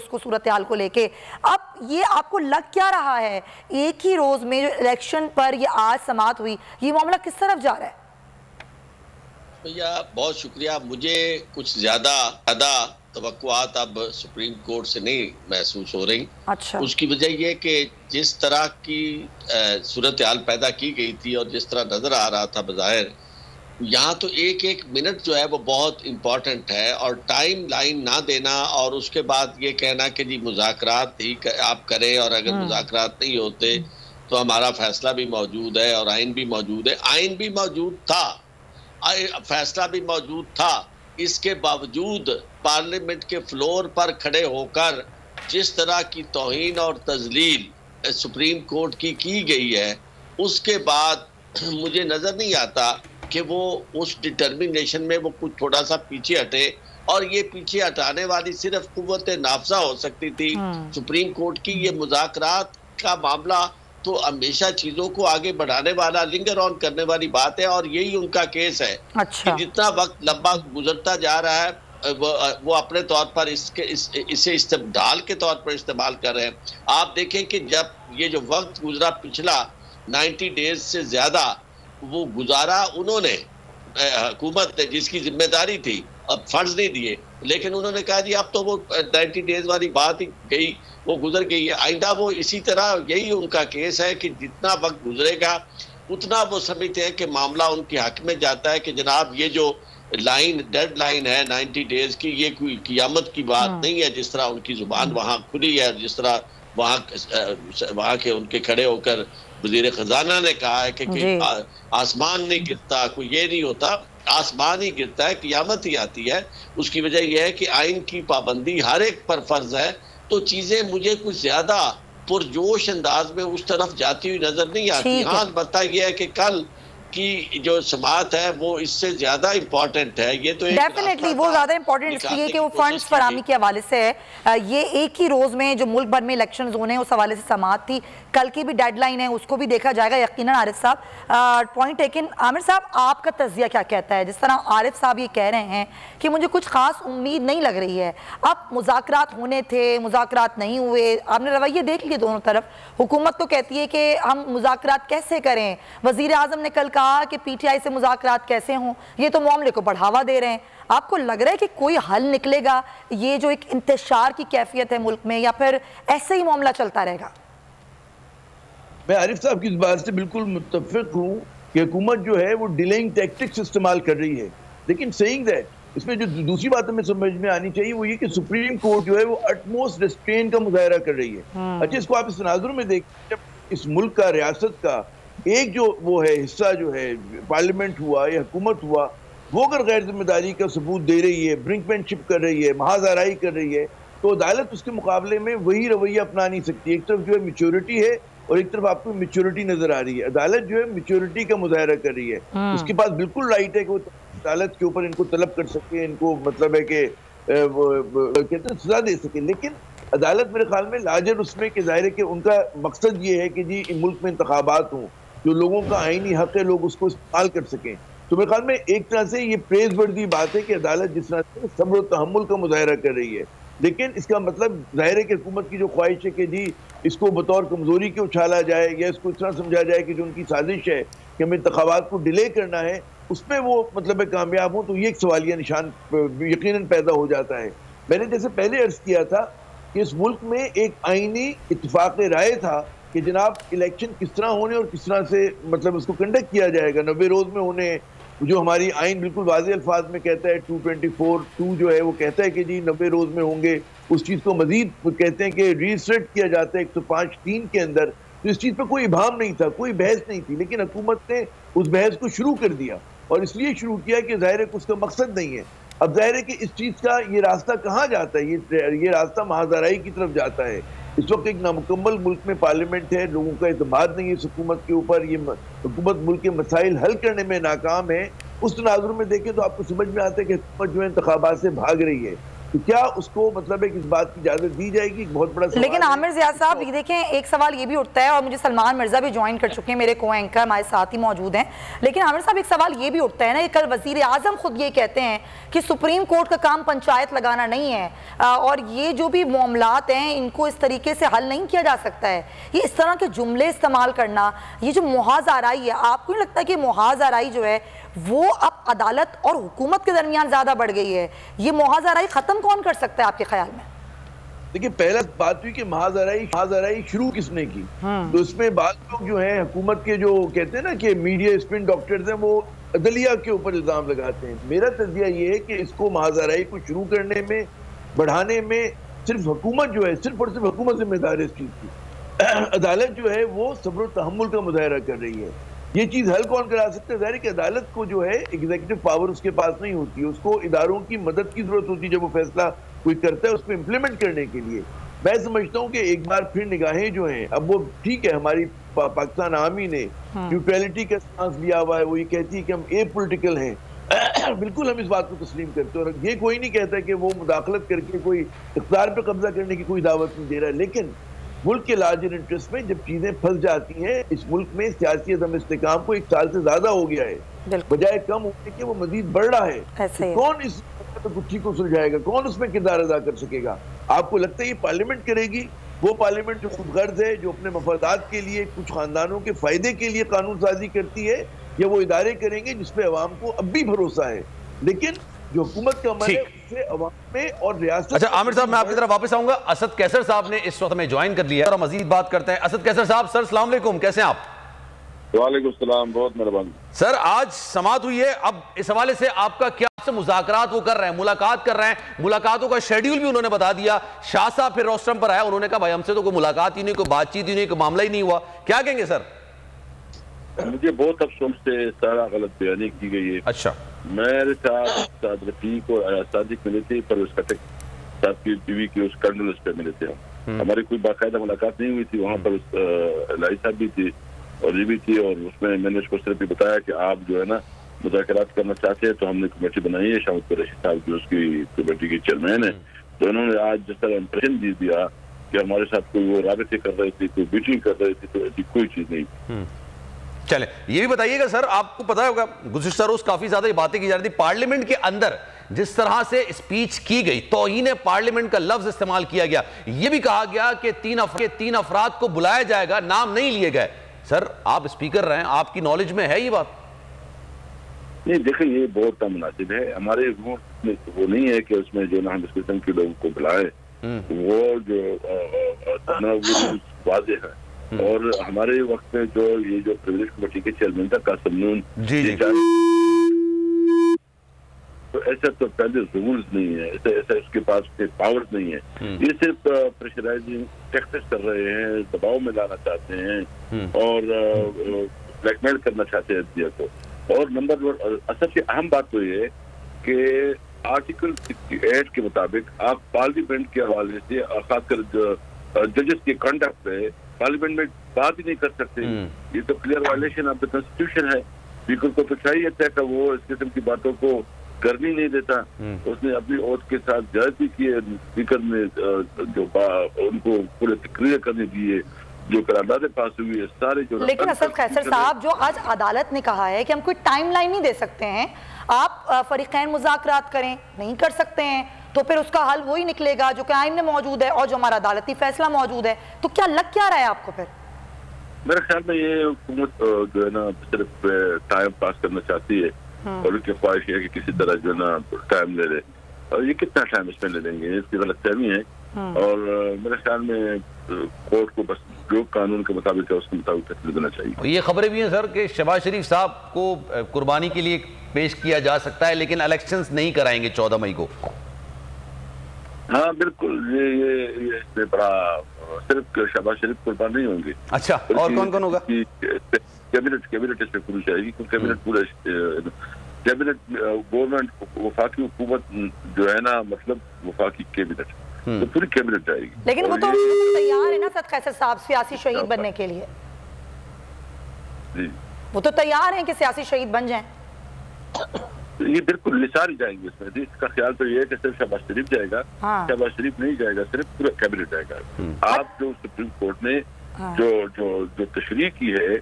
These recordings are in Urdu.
اس کو صورتحال کو لے کے. اب یہ آپ کو لگ کیا رہا ہے ایک ہی روز میں جو الیکشن پر یہ آج سماعت ہوئی, یہ معاملہ کس طرف جا رہا ہے؟ بھیا بہت شکریہ. مجھے کچھ زیادہ توقعات اب سپریم کورٹ سے نہیں محسوس ہو رہی. اچھا. اس کی وجہ یہ کہ جس طرح کی صورتحال پیدا کی گئی تھی اور جس طرح نظر آ رہا تھا بظاہر, یہاں تو ایک ایک منٹ جو ہے وہ بہت امپورٹنٹ ہے, اور ٹائم لائن نہ دینا اور اس کے بعد یہ کہنا کہ جی مذاکرات ہی آپ کریں, اور اگر مذاکرات نہیں ہوتے تو ہمارا فیصلہ بھی موجود ہے اور آئین بھی موجود ہے. آئین بھی موجود تھا, فیصلہ بھی موجود تھا, اس کے باوجود پارلیمنٹ کے فلور پر کھڑے ہو کر جس طرح کی توہین اور تذلیل سپریم کورٹ کی گئی ہے, اس کے بعد مجھے نظر نہیں آتا کہ وہ اس ڈٹرمنیشن میں وہ کچھ تھوڑا سا پیچھے ہٹے. اور یہ پیچھے ہٹانے والی صرف قوت نافذہ ہو سکتی تھی سپریم کورٹ کی. یہ مذاکرات کا معاملہ تو ہمیشہ چیزوں کو آگے بڑھانے والا, لنگر آن کرنے والی بات ہے, اور یہی ان کا کیس ہے. اچھا. کہ جتنا وقت لمبا گزرتا جا رہا ہے وہ اپنے طور پر اسے استبدال کے طور پر استعمال کر رہے ہیں. آپ دیکھیں کہ جب یہ جو وقت گزرا پچھلا 90 ڈیز سے زیادہ وہ گزارا انہوں نے, حکومت نے جس کی ذمہ داری تھی, اب فنڈز نہیں دیے, لیکن انہوں نے کہا جی اب تو وہ 90 ڈیز والی بات ہی گئی, وہ گزر گئی ہے. آئندہ وہ اسی طرح, یہی ان کا کیس ہے کہ جتنا وقت گزرے گا اتنا وہ سمجھتے ہیں کہ معاملہ ان کے حق میں جاتا ہے کہ جناب یہ جو ڈیڈ لائن ہے 90 ڈیز کی, یہ کوئی قیامت کی بات نہیں ہے. جس طرح ان کی زبان وہاں کھلی ہے, جس طرح وہاں کے ان کے کھڑے ہو کر وزیر خزانہ نے کہا ہے کہ آسمان نہیں گرتا, کوئی یہ نہیں ہوتا, آسمان ہی گرتا ہے, قیامت ہی آتی ہے. اس کی وجہ یہ ہے کہ آئین کی پابندی ہر ایک پر فرض ہے. تو چیزیں مجھے کچھ زیادہ پرجوش انداز میں اس طرف جاتی ہوئی نظر نہیں آتی. ہاں البتہ یہ ہے کہ کل کی جو سماعت ہے وہ اس سے زیادہ امپورٹنٹ ہے. یہ تو ڈیفینیٹلی وہ زیادہ امپورٹنٹ اس لیے کہ وہ فنڈز فراہمی کے حوالے سے ہے. یہ ایک ہی روز میں جو ملک بھر میں الیکشنز ہونے ہیں اس حوالے سے سماعت تھی. کل کی بھی ڈیڈ لائن ہے, اس کو بھی دیکھا جائے گا یقیناً. عارف صاحب پوائنٹ ٹیکن. عامر صاحب آپ کا تجزیہ کیا کہتا ہے؟ جس طرح عارف صاحب یہ کہہ رہے ہیں کہ مجھے کچھ خاص امید نہیں لگ رہی ہے. اب مذاکرات ہونے تھے, مذاکرات نہیں ہوئے, آپ نے رویے دیکھ لیے دونوں طرف. حکومت تو کہتی ہے کہ ہم مذاکرات کیسے کریں, وزیر اعظم نے کل کہا کہ پی ٹی آئی سے مذاکرات کیسے ہوں, یہ تو معاملے کو بڑھاوا دے رہے ہیں. آپ کو لگ رہا ہے کہ کوئی حل نکلے گا یہ جو ایک انتشار کی کیفیت ہے ملک میں, یا پھر ایسے ہی معاملہ چلتا رہے گا؟ میں عارف صاحب کی اس بات سے بالکل متفق ہوں کہ حکومت جو ہے وہ ڈیلنگ ٹیکٹکس استعمال کر رہی ہے. لیکن سیئنگ دیٹ, اس میں جو دوسری بات ہمیں سمجھ میں آنی چاہیے وہ یہ کہ سپریم کورٹ جو ہے وہ اٹموسٹ ریسٹرین کا مظاہرہ کر رہی ہے. اچھا, اس کو آپ اس تناظر میں دیکھیں, جب اس ملک کا, ریاست کا ایک جو وہ ہے حصہ جو ہے پارلیمنٹ ہوا یا حکومت ہوا, وہ اگر غیر ذمہ داری کا ثبوت دے رہی ہے, برنکمین شپ کر رہی ہے, محاذ آرائی کر رہی ہے, تو عدالت اس کے مقابلے میں وہی رویہ اپنا نہیں سکتی. ایک طرف جو ہے میچورٹی ہے اور ایک طرف آپ کو میچورٹی نظر آ رہی ہے. عدالت جو ہے میچورٹی کا مظاہرہ کر رہی ہے. اس کے پاس بالکل رائٹ ہے کہ وہ عدالت کے اوپر ان کو طلب کر سکے, ان کو مطلب ہے کہ کہتے ہیں سزا دے سکے. لیکن عدالت میرے خیال میں لاجر اس میں کہ ظاہر ہے کہ ان کا مقصد یہ ہے کہ جی ملک میں انتخابات ہوں, جو لوگوں کا آئینی حق ہے لوگ اس کو استعمال کر سکیں. تو میرے خیال میں ایک طرح سے یہ پریز وردی بات ہے کہ عدالت جس طرح سے صبر و تحمل کا مظاہرہ کر رہی ہے. لیکن اس کا مطلب ظاہر ہے کہ حکومت کی جو خواہش ہے کہ جی اس کو بطور کمزوری کے اچھالا جائے, یا اس کو اس طرح سمجھا جائے کہ جو ان کی سازش ہے کہ ہمیں انتخابات کو ڈیلے کرنا ہے, اس میں وہ مطلب کامیاب ہوں, تو یہ ایک سوالیہ نشان یقیناً پیدا ہو جاتا ہے. میں نے جیسے پہلے عرض کیا تھا کہ اس ملک میں ایک آئینی اتفاق رائے تھا کہ جناب الیکشن کس طرح ہونے اور کس طرح سے مطلب اس کو کنڈکٹ کیا جائے گا. 90 روز میں ہونے, جو ہماری آئین بالکل واضح الفاظ میں کہتا ہے 224(2) جو ہے وہ کہتا ہے کہ جی 90 روز میں ہوں گے. اس چیز کو مزید کہتے ہیں کہ ریسیٹ کیا جاتا ہے 105(3) کے اندر. تو اس چیز پہ کوئی ابہام نہیں تھا, کوئی بحث نہیں تھی, لیکن حکومت نے اس بحث کو شروع کر دیا, اور اس لیے شروع کیا کہ ظاہر ہے کہ اس کا مقصد نہیں ہے. اب ظاہر ہے کہ اس چیز کا یہ راستہ کہاں جاتا ہے, یہ راستہ محاذ آرائی کی طرف جاتا ہے. اس وقت ایک نامکمل ملک میں پارلیمنٹ ہے, لوگوں کا اعتماد نہیں ہے اس حکومت کے اوپر, یہ حکومت ملک کے مسائل حل کرنے میں ناکام ہے. اس تناظر میں دیکھیں تو آپ کو سمجھ میں آتا ہے کہ حکومت جو ہے انتخابات سے بھاگ رہی ہے. تو کیا اس کو مطلب ہے کہ اس بات کی اجازت دی جائے گی؟ بہت بڑا سوال لیکن عامر ضیاء صاحب یہ دیکھیں ایک سوال یہ بھی اٹھتا ہے اور مجھے سلمان مرزا بھی جوائن کر چکے ہیں، میرے کو اینکر ہمارے ساتھ ہی موجود ہیں، لیکن عامر صاحب ایک سوال یہ بھی اٹھتا ہے نا، کل وزیر اعظم خود یہ کہتے ہیں کہ سپریم کورٹ کا کام پنچایت لگانا نہیں ہے اور یہ جو بھی معاملات ہیں ان کو اس طریقے سے حل نہیں کیا جا سکتا ہے، یہ اس طرح کے جملے استعمال کرنا، یہ جو محاذ آرائی ہے، آپ کو نہیں لگتا کہ محاذ آرائی جو ہے وہ اب عدالت اور حکومت کے درمیان زیادہ بڑھ گئی ہے؟ یہ محاذ آرائی ختم کون کر سکتا ہے آپ کے خیال میں؟ دیکھیں پہلا بات ہوئی کہ محاذ آرائی شروع کس نے کی، تو اس میں بعض لوگ جو ہیں حکومت کے جو کہتے ہیں نا کہ میڈیا اسپن ڈاکٹرز ہیں وہ عدلیہ کے اوپر الزام لگاتے ہیں۔ میرا تجزیہ یہ ہے کہ اس کو محاذ آرائی کو شروع کرنے میں بڑھانے میں صرف حکومت جو ہے صرف اور صرف حکومت ذمہ دار ہے اس چیز کی، عدالت جو ہے وہ صبر و تحمل کا مظاہرہ کر رہی ہے۔ یہ چیز حل کون کرا سکتے ہیں؟ ظاہر ہے کہ عدالت کو جو ہے ایگزیکٹو پاور اس کے پاس نہیں ہوتی، اس کو اداروں کی مدد کی ضرورت ہوتی ہے جب وہ فیصلہ کوئی کرتا ہے اس کو امپلیمنٹ کرنے کے لیے۔ میں سمجھتا ہوں کہ ایک بار پھر نگاہیں جو ہیں اب وہ ٹھیک ہے، ہماری پاکستان عوامی نے نیوٹرلٹی کا سانس لیا ہوا ہے، وہ یہ کہتی ہے کہ ہم اے پولیٹیکل ہیں، بالکل ہم اس بات کو تسلیم کرتے ہیں اور یہ کوئی نہیں کہتا کہ وہ مداخلت کر کے کوئی اقتدار پہ قبضہ کرنے کی کوئی دعوت نہیں دے رہا ہے، لیکن ملک کے لارجر انٹرسٹ میں جب چیزیں پھنس جاتی ہیں، اس ملک میں سیاسی عدم استحکام کو 1 سال سے زیادہ ہو گیا ہے، بجائے کم ہونے کے وہ مزید بڑھ رہا ہے، کون اس گتھی کو سلجھائے گا؟ کون اس میں کردار ادا کر سکے گا؟ آپ کو لگتا ہے یہ پارلیمنٹ کرے گی؟ وہ پارلیمنٹ جو خود غرض ہے، جو اپنے مفادات کے لیے کچھ خاندانوں کے فائدے کے لیے قانون سازی کرتی ہے، یا وہ ادارے کریں گے جس پہ عوام کو اب بھی بھروسہ ہے؟ لیکن جو حکومت کا عمل ہے اس سے عوام میں اور ریاست۔ اچھا عامر صاحب میں آپ کی طرف واپس آؤں گا، اسد قیصر صاحب نے اس وقت ہمیں جوائن کر لیا ہے اور مزید بات کرتے ہیں۔ اسد قیصر صاحب، سر السلام علیکم، کیسے ہیں آپ؟ وعلیکم السلام، بہت مہربانی۔ سر آج سماعت ہوئی ہے، اب اس حوالے سے آپ کا کیا سے مذاکرات وہ کر رہے ہیں، ملاقات کر رہے ہیں، ملاقاتوں کا شیڈیول بھی انہوں نے بتا دیا، شاہ صاحب پھر روسٹرم پر آئے، انہوں نے کہا بھائی ہم سے تو کوئی ملاقات ہی نہیں، کوئی بات چیت ہی نہیں، کوئی معاملہ ہی نہیں ہوا، کیا کہیں گے سر؟ مجھے بہت افسوس سے سارا غلط بیانی کی گئی ہے۔ اچھا، میرے ساتھ رفیق اور ایاز صادق ملے تھے، پرویز خٹک صاحب کی بیوی کی اس کرنلس پہ ملے تھے ہم، ہماری کوئی باقاعدہ ملاقات نہیں ہوئی تھی، وہاں پر لائی صاحب بھی تھی اور یہ بھی تھی، اور اس میں نے اس کو صرف بتایا کہ آپ جو ہے نا مذاکرات کرنا چاہتے ہیں تو ہم نے کمیٹی بنائی ہے، شاہد قریشی صاحب جو اس کی کمیٹی کی چیئرمین ہے، تو انہوں نے آج جس طرح امپریشن دیا کہ ہمارے ساتھ کوئی وہ رابطے کر رہی تھی، کوئی میٹنگ کر رہی تھی، تو ایسی کوئی چیز نہیں۔ چلیں یہ بھی بتائیے گا سر، آپ کو پتا ہوگا گزشتہ روز کافی زیادہ یہ باتیں کی جا رہی تھی پارلیمنٹ کے اندر، جس طرح سے اسپیچ کی گئی، توہین پارلیمنٹ کا لفظ استعمال کیا گیا، یہ بھی کہا گیا کہ 3 افراد کو بلایا جائے گا، نام نہیں لیے گئے۔ سر آپ اسپیکر رہے ہیں، آپ کی نالج میں ہے یہ بات؟ نہیں دیکھیں یہ بہت مناسب ہے، ہمارے وہ نہیں ہے کہ اس میں جو نا ہم اس قسم کے لوگوں کو بلائے، وہ جو واضح ہے، اور ہمارے وقت میں جو یہ جو پریویلیج کمیٹی کے چیئرمین تھا قاسم نون، تو ایسا تو پہلے رولز نہیں ہے، ایسا اس کے پاس پاورز نہیں ہے، یہ صرف پریشرائزنگ ٹیکٹکس کر رہے ہیں، دباؤ میں لانا چاہتے ہیں اور بلیک میل کرنا چاہتے ہیں عدلیہ کو۔ اور نمبر اصل سے اہم بات تو یہ ہے کہ آرٹیکل 68 کے مطابق آپ پارلیمنٹ کے حوالے سے خاص کر ججز کے کنڈکٹ پہ پارلیمنٹ میں بات ہی نہیں کر سکتے، یہ تو clear violation of the constitution ہے۔ اسپیکر کو تو چاہیے تھا کہ وہ اس قسم کی باتوں کو کرنی نہیں دیتا، اس نے اپنی عہد کے ساتھ جائز بھی کیے، اسپیکر نے جو ان کو پورے تقریر کرنے دیے، جو قراردادیں پاس ہوئی ہے سارے جو۔ لیکن اسد قیصر صاحب جو آج عدالت نے کہا ہے کہ ہم کوئی ٹائم لائن نہیں دے سکتے ہیں، آپ فریقین مذاکرات کریں، نہیں کر سکتے ہیں، تو پھر اس کا حل وہی نکلے گا جو کہ آئین میں موجود ہے اور جو ہمارا عدالتی فیصلہ موجود ہے، تو کیا لگ کیا رہا ہے آپ کو پھر؟ میرے خیال میں یہ حکومت جو ہے نا صرف ٹائم پاس کرنا چاہتی ہے اور ان کی خواہش ہے کہ کسی طرح جو ہے نا ٹائم لے لے، اور یہ کتنا ٹائم اس میں لے لیں گے، اس کی غلط فہمی ہے، اور میرے خیال میں کورٹ کو بس جو قانون کے مطابق ہے اس کے مطابق فیصلہ دینا چاہیے۔ یہ خبریں بھی ہیں سر کہ شہباز شریف صاحب کو قربانی کے لیے پیش کیا جا سکتا ہے لیکن الیکشنز نہیں کرائیں گے 14 مئی کو۔ ہاں بالکل، یہ اس میں بڑا صرف شہباز شریف قربان نہیں ہوں گے۔ اچھا، اور کون کون ہوگا؟ کیبنٹ اس میں پوری جائے گی، کیونکہ کیبنٹ پورا کیبنٹ گورنمنٹ وفاقی حکومت جو ہے نا مطلب وفاقی کیبنٹ تو پوری کیبنٹ جائے گی۔ لیکن وہ تو تیار ہے نا اسد قیصر صاحب سیاسی شہید بننے کے لیے؟ جی وہ تو تیار ہیں کہ سیاسی شہید بن جائیں؟ یہ بالکل نثار جائیں گے اس میں. اس کا خیال تو یہ ہے کہ صرف شہباز شریف جائے گا. شہباز شریف نہیں جائے گا, صرف پورا کیبنٹ جائے گا. آپ جو سپریم کورٹ نے جو تشریح کی ہے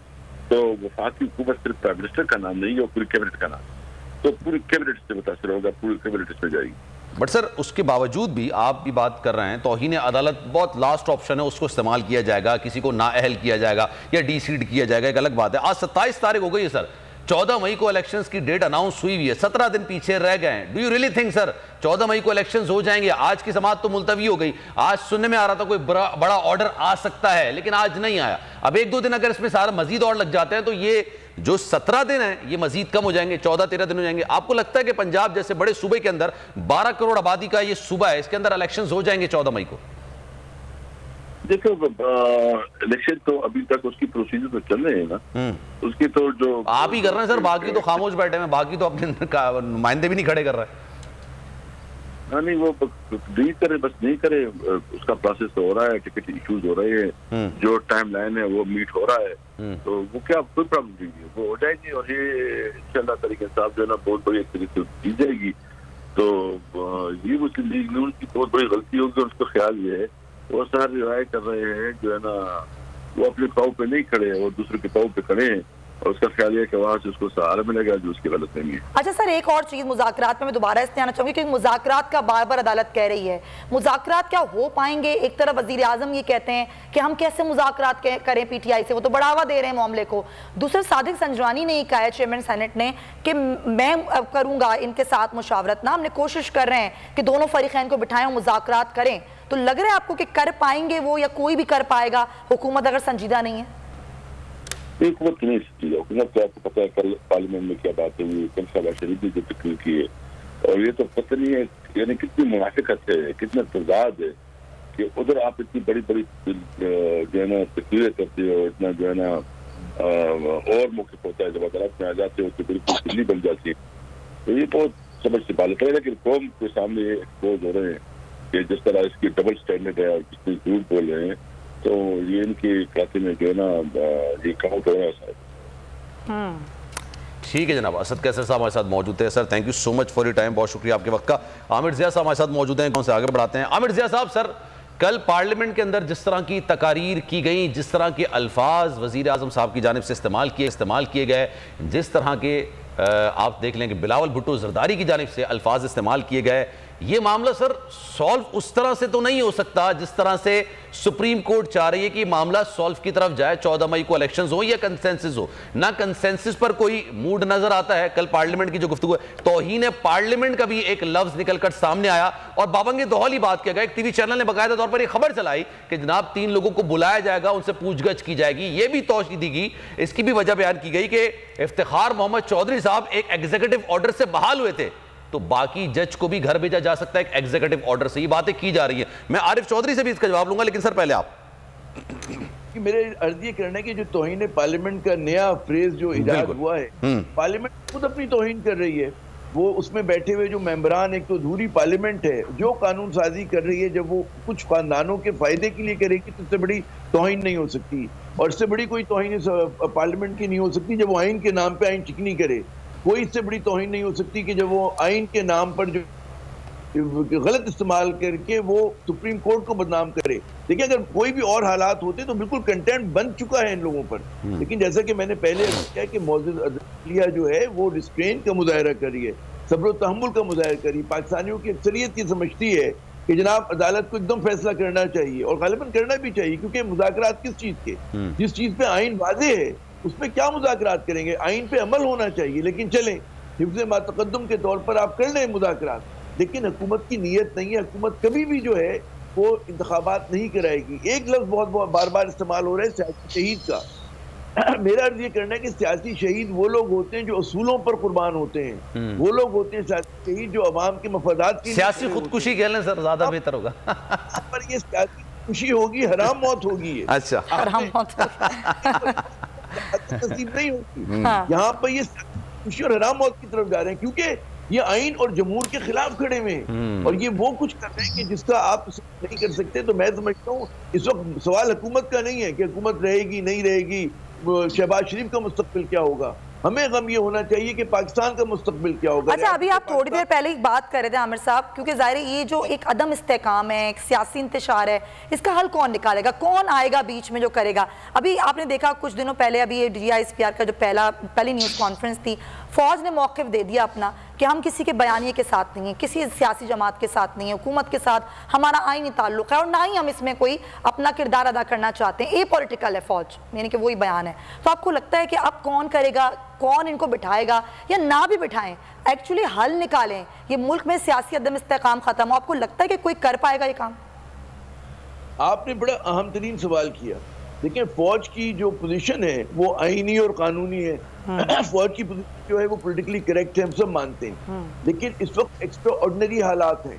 تو وفاقی حکومت صرف پرائم منسٹر کا نام نہیں ہے, وہ پوری کیبنٹ کا نام, تو پوری کیبنٹ سے متاثر ہوگا, پوری کیبنٹ اس میں جائے گی. بٹ سر اس کے باوجود بھی آپ بھی بات کر رہے ہیں توہین عدالت بہت لاسٹ آپشن ہے, اس کو استعمال کیا جائے گا, کسی کو نااہل کیا جائے گا یا ڈی سیڈ کیا جائے گا, ایک الگ بات ہے. آج 27 تاریخ ہو گئی ہے سر, 14 مئی کو الیکشنز کی ڈیٹ اناؤنس ہوئی ہوئی ہے, 17 دن پیچھے رہ گئے ہیں. ڈو یو ریلی تھنک سر 14 مئی کو الیکشنز ہو جائیں گے؟ آج کی سماعت تو ملتوی ہو گئی, آج سننے میں آ رہا تھا کوئی بڑا آرڈر آ سکتا ہے, لیکن آج نہیں آیا. اب 1-2 دن اگر اس میں سارا مزید اور لگ جاتے ہیں تو یہ جو 17 دن ہیں یہ مزید کم ہو جائیں گے, 14-13 دن ہو جائیں گے. آپ کو لگتا ہے کہ پنجاب جیسے بڑے صوبے کے اندر 12 کروڑ آبادی کا یہ صوبہ ہے, اس کے اندر الیکشنز ہو جائیں گے 14 مئی کو؟ دیکھو الیکشن تو ابھی تک اس کی پروسیجر تو چل رہے ہیں نا, اس کی تو جو آپ ہی کر رہے ہیں سر, باقی تو خاموش بیٹھے ہیں, باقی تو اپنے نمائندے بھی نہیں کھڑے کر رہے. نہیں وہ نہیں کرے, بس نہیں کرے, اس کا پروسیس تو ہو رہا ہے, ٹکٹ ایشوز ہو رہے ہیں, جو ٹائم لائن ہے وہ میٹ ہو رہا ہے, تو وہ کیا کوئی پرابلم نہیں ہے, وہ ہو جائے گی. اور یہ انشاءاللہ طریقے صاحب جو ہے نا بہت بڑی ایک طریقے سے دی جائے گی. تو یہ مسلم لیگ نون کی بہت بڑی غلطی ہوگی, اس کا خیال یہ ہے وہ سارے رائے کر رہے ہیں جو ہے نا وہ اپنے پاؤں پہ نہیں کھڑے اور دوسرے کے پاؤں پہ کھڑے ہیں, اور اس کا خیال یہ ہے کہ وہاں سے اس کو سہارا ملے گا جو اس کی غلط نہیں ہے. اچھا سر, ایک اور چیز مذاکرات میں دوبارہ اس میں آنا چاہوں گی, کیونکہ مذاکرات کا بار بار عدالت کہہ رہی ہے, مذاکرات کیا ہو پائیں گے؟ ایک طرف وزیر اعظم یہ کہتے ہیں کہ ہم کیسے مذاکرات کریں پی ٹی آئی سے, وہ تو بڑھاوا دے رہے ہیں معاملے کو. دوسرے صادق سنجرانی نے یہ کہا ہے, چیئرمین سینٹ نے, کہ میں کروں گا ان کے ساتھ مشاورت, ہم نے کوشش کر رہے ہیں کہ دونوں فریقین کو بٹھائیں اور مذاکرات کریں. تو لگ رہا ہے آپ کو کہ کر پائیں گے وہ, یا کوئی بھی کر پائے گا حکومت اگر سنجیدہ نہیں ہے؟ حکومت نہیں سکتی ہے, حکومت کو آپ کو پتا ہے کل پارلیمنٹ میں کیا بات ہوئی, کل شہباز شریف نے جو تقریر کی ہے, اور یہ تو پتہ نہیں ہے یعنی کتنی موافقت ہے, کتنا تضاد ہے کہ ادھر آپ اتنی بڑی بڑی جو ہے نا تقریریں کرتے ہو, اتنا جو ہے نا اور موقف ہوتا ہے, جب عدالت میں آ جاتے ہو تو بالکل دلی بن جاتی ہے. تو یہ بہت سمجھ سے بات ہے, لیکن قوم کے سامنے یہ ایکسپوز ہو رہے ہیں کہ جس طرح اس کی ڈبل سٹینڈرڈ ہے اور کتنی جھوٹ بول رہے ہیں, تو یہ ان کے کھاتے میں جو ہے نا یہ کاؤنٹ ہو رہا ہے صاحب. ٹھیک ہے جناب, اسد قیصر صاحب ہمارے ساتھ موجود ہیں. سر thank you so much for your time, بہت شکریہ آپ کے وقت کا. عامر ضیاء صاحب ہمارے ساتھ موجود ہیں, کون سے آگے بڑھاتے ہیں. عامر ضیاء صاحب, سر کل پارلیمنٹ کے اندر جس طرح کی تقاریر کی گئیں, جس طرح کے الفاظ وزیر اعظم صاحب کی جانب سے استعمال کیے گئے, جس طرح کے آپ دیکھ لیں کہ بلاول بھٹو زرداری کی جانب سے الفاظ استعمال کیے گئے, یہ معاملہ سر سولو اس طرح سے تو نہیں ہو سکتا جس طرح سے سپریم کورٹ چاہ رہی ہے کہ معاملہ سولو کی طرف جائے, 14 مئی کو الیکشنز ہو یا کنسنسس ہو. نہ کنسنسس پر کوئی موڈ نظر آتا ہے. کل پارلیمنٹ کی جو گفتگو ہے, توہین پارلیمنٹ کا بھی ایک لفظ نکل کر سامنے آیا, اور بابنگ دہلی بات کیا گیا. ایک ٹی وی چینل نے باقاعدہ طور پر یہ خبر چلائی کہ جناب 3 لوگوں کو بلایا جائے گا, ان سے پوچھ گچھ کی جائے گی. یہ بھی توثیق دی گئی, اس کی بھی وجہ بیان کی گئی کہ افتخار محمد چودھری صاحب ایک ایگزیکٹو آرڈر سے بحال ہوئے تھے, تو باقی جج کو بھی گھر بھیجا جا سکتا ہے ایک ایگزیکٹو آرڈر سے. یہ باتیں کی جا رہی ہیں. میں عارف چودھری سے بھی اس کا جواب لوں گا, لیکن سر پہلے آپ. میرے عرض یہ کرنا ہے کہ جو توہین پارلیمنٹ کا نیا فریز جو ایجاد ہوا ہے, پارلیمنٹ خود اپنی توہین کر رہی ہے. وہ اس میں بیٹھے ہوئے جو ممبران, ایک تو دھوری پارلیمنٹ ہے جو قانون سازی کر رہی ہے, جب وہ کچھ خاندانوں کے فائدے کے لیے کرے گی تو اس سے بڑی توہین نہیں ہو سکتی, اور اس سے بڑی کوئی توہین پارلیمنٹ کی نہیں ہو سکتی جب وہ آئین کے نام پہ آئین ٹکنی کرے. کوئی اس سے بڑی توہین نہیں ہو سکتی کہ جب وہ آئین کے نام پر جو غلط استعمال کر کے وہ سپریم کورٹ کو بدنام کرے. دیکھیں اگر کوئی بھی اور حالات ہوتے تو بالکل کنٹینٹ بن چکا ہے ان لوگوں پر, لیکن جیسا کہ میں نے پہلے کہا کہ معزز عدلیہ جو ہے وہ ریسٹرین کا مظاہرہ کری ہے, صبر و تحمل کا مظاہرہ کری. پاکستانیوں کی اکثریت کی سمجھتی ہے کہ جناب عدالت کو ایک دم فیصلہ کرنا چاہیے, اور غالباً کرنا بھی چاہیے, کیونکہ مذاکرات کس چیز کے, جس چیز پہ آئین واضح ہے اس پہ کیا مذاکرات کریں گے. آئین پہ عمل ہونا چاہیے, لیکن چلیں حفظ ما تقدم کے طور پر آپ کر لیں مذاکرات, لیکن حکومت کی نیت نہیں ہے. حکومت کبھی بھی جو ہے وہ انتخابات نہیں کرائے گی. ایک لفظ بہت بار بار استعمال ہو رہا ہے, سیاسی شہید کا. میرا عرض یہ کرنا ہے کہ سیاسی شہید وہ لوگ ہوتے ہیں جو اصولوں پر قربان ہوتے ہیں, وہ لوگ ہوتے ہیں سیاسی شہید جو عوام کے مفادات کی سیاسی خودکشی کہہ لیں سر, زیادہ بہتر ہوگا. پر یہ سیاسی خوشی ہوگی, حرام موت ہوگی. اچھا, حرام موت نصیب نہیں ہوگی. یہاں پر یہ خوشی اور حرام موت کی طرف جا رہے ہیں, کیونکہ یہ آئین اور جمہور کے خلاف کھڑے ہوئے ہیں, اور یہ وہ کچھ کر رہے ہیں کہ جس کا آپ نہیں کر سکتے. تو میں سمجھتا ہوں اس وقت سوال حکومت کا نہیں ہے کہ حکومت رہے گی نہیں رہے گی, شہباز شریف کا مستقبل کیا ہوگا. ہمیں غم یہ ہونا چاہیے کہ پاکستان کا مستقبل کیا ہوگا. اچھا ابھی آپ تھوڑی دیر پہلے ایک بات کر رہے تھے عامر صاحب, کیونکہ ظاہر یہ جو ایک عدم استحکام ہے, ایک سیاسی انتشار ہے, اس کا حل کون نکالے گا, کون آئے گا بیچ میں جو کرے گا؟ ابھی آپ نے دیکھا کچھ دنوں پہلے ابھی DGISPR کا جو پہلی نیوز کانفرنس تھی, فوج نے موقف دے دیا اپنا کہ ہم کسی کے بیانیے کے ساتھ نہیں ہیں, کسی سیاسی جماعت کے ساتھ نہیں ہیں, حکومت کے ساتھ ہمارا آئینی تعلق ہے اور نہ ہی ہم اس میں کوئی اپنا کردار ادا کرنا چاہتے ہیں. اے پولیٹیکل ہے فوج, یعنی کہ وہی بیان ہے. تو آپ کو لگتا ہے کہ اب کون کرے گا, کون ان کو بٹھائے گا یا نہ بھی بٹھائیں, ایکچولی حل نکالیں, یہ ملک میں سیاسی عدم استحکام ختم ہو؟ آپ کو لگتا ہے کہ کوئی کر پائے گا یہ کام؟ آپ نے بڑا اہم ترین سوال کیا. دیکھیں فوج کی جو پوزیشن ہے وہ آئینی اور قانونی ہے. فوج کی پوزیشن جو ہے وہ پولیٹیکلی کریکٹ ہے, ہم سب مانتے ہیں, لیکن اس وقت ایکسٹرا آرڈنری حالات ہیں,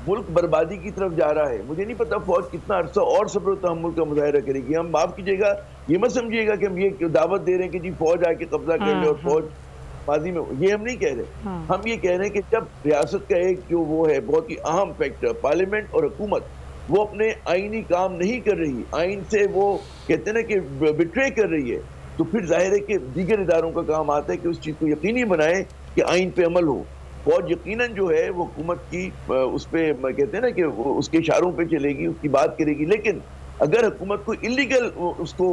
ملک بربادی کی طرف جا رہا ہے. مجھے نہیں پتا فوج کتنا عرصہ اور صبر و تحمل کا مظاہرہ کرے گی. ہم معاف کیجیے گا, یہ مت سمجھیے گا کہ ہم یہ دعوت دے رہے ہیں کہ جی فوج آ کے قبضہ کر لے اور فوج بازی میں, یہ ہم نہیں کہہ رہے. ہم یہ کہہ رہے ہیں کہ جب ریاست کا ایک جو وہ ہے بہت ہی اہم فیکٹر پارلیمنٹ اور حکومت, وہ اپنے آئینی کام نہیں کر رہی, آئین سے وہ کہتے ہیں نا کہ بٹرے کر رہی ہے, تو پھر ظاہر ہے کہ دیگر اداروں کا کام آتا ہے کہ اس چیز کو یقینی بنائیں کہ آئین پہ عمل ہو. فوج یقیناً جو ہے وہ حکومت کی اس پہ کہتے ہیں نا کہ اس کے اشاروں پہ چلے گی, اس کی بات کرے گی, لیکن اگر حکومت کو اللیگل اس کو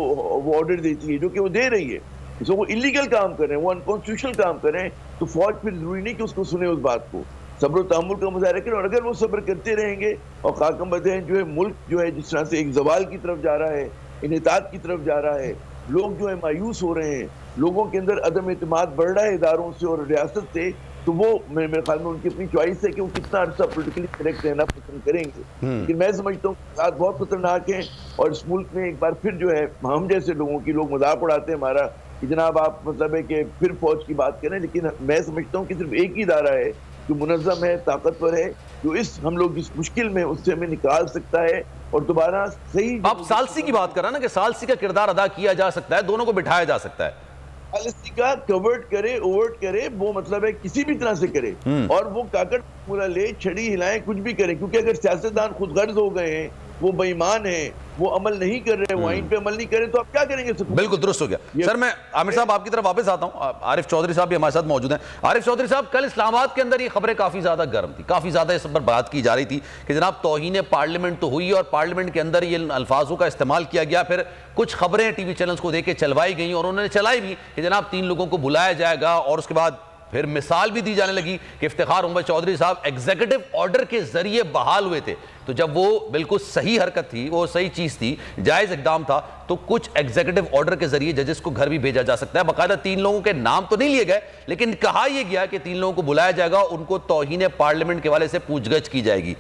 وہ آرڈر دیتی ہے, جو کہ وہ دے رہی ہے, اس وہ اللیگل کام کر رہے ہیں, وہ انکانسٹیٹیوشنل کام کر رہے ہیں, تو فوج پھر ضروری نہیں کہ اس کو سنے اس بات کو, صبر و تحمل کا مظاہرہ کریں. اور اگر وہ صبر کرتے رہیں گے اور خاکم بدین جو ہے ملک جو ہے جس طرح سے ایک زوال کی طرف جا رہا ہے, انحطاط کی طرف جا رہا ہے, لوگ جو ہے مایوس ہو رہے ہیں, لوگوں کے اندر عدم اعتماد بڑھ رہا ہے اداروں سے اور ریاست سے, تو وہ میرے خیال میں ان کی اپنی چوائس ہے کہ وہ کتنا عرصہ پولیٹیکلی کریکٹ رہنا پسند کریں گے. لیکن میں سمجھتا ہوں کہ حالات بہت خطرناک ہیں, اور اس ملک میں ایک بار پھر جو ہے ہم جیسے لوگوں کی لوگ مذاق اڑاتے ہیں ہمارا کہ جناب آپ مطلب ہے کہ پھر فوج کی بات کریں, لیکن میں سمجھتا ہوں کہ صرف ایک ہی ادارہ ہے جو منظم ہے, طاقتور ہے, جو اس ہم لوگ جس مشکل میں اس سے ہمیں نکال سکتا ہے اور دوبارہ صحیح. آپ ثالثی کی بات کر رہا نا کہ ثالثی کا کردار ادا کیا جا سکتا ہے, دونوں کو بٹھایا جا سکتا ہے. ثالثی کا کورٹ کرے, اوورٹ کرے, وہ مطلب ہے کسی بھی طرح سے کرے, اور وہ کاکڑ پورا لے, چھڑی ہلائیں, کچھ بھی کریں, کیونکہ اگر سیاستدان خود غرض ہو گئے ہیں, وہ بے ایمان ہیں, وہ عمل نہیں کر رہے, وہ آئین پہ عمل نہیں کریں, تو آپ کیا کریں گے؟ بالکل درست ہو گیا. سر میں عامر صاحب آپ کی طرف واپس آتا ہوں. عارف چودھری صاحب بھی ہمارے ساتھ موجود ہیں. عارف چودھری صاحب, کل اسلام آباد کے اندر یہ خبریں کافی زیادہ گرم تھی, کافی زیادہ اس پر بات کی جا رہی تھی کہ جناب توہین پارلیمنٹ تو ہوئی اور پارلیمنٹ کے اندر یہ الفاظوں کا استعمال کیا گیا. پھر کچھ خبریں ٹی وی چینلز کو دے کے چلوائی گئیں اور انہوں نے چلائی بھی کہ جناب 3 لوگوں کو بلایا جائے گا, اور اس کے بعد پھر مثال بھی دی جانے لگی کہ افتخار احمد چودھری صاحب ایگزیکٹو آرڈر کے ذریعے بحال ہوئے تھے. تو جب وہ بالکل صحیح حرکت تھی, وہ صحیح چیز تھی, جائز اقدام تھا, تو کچھ ایگزیکٹو آرڈر کے ذریعے ججز کو گھر بھی بھیجا جا سکتا ہے. باقاعدہ 3 لوگوں کے نام تو نہیں لیے گئے, لیکن کہا یہ گیا کہ 3 لوگوں کو بلایا جائے گا, ان کو توہین پارلیمنٹ کے والے سے پوچھ گچھ کی جائے گی.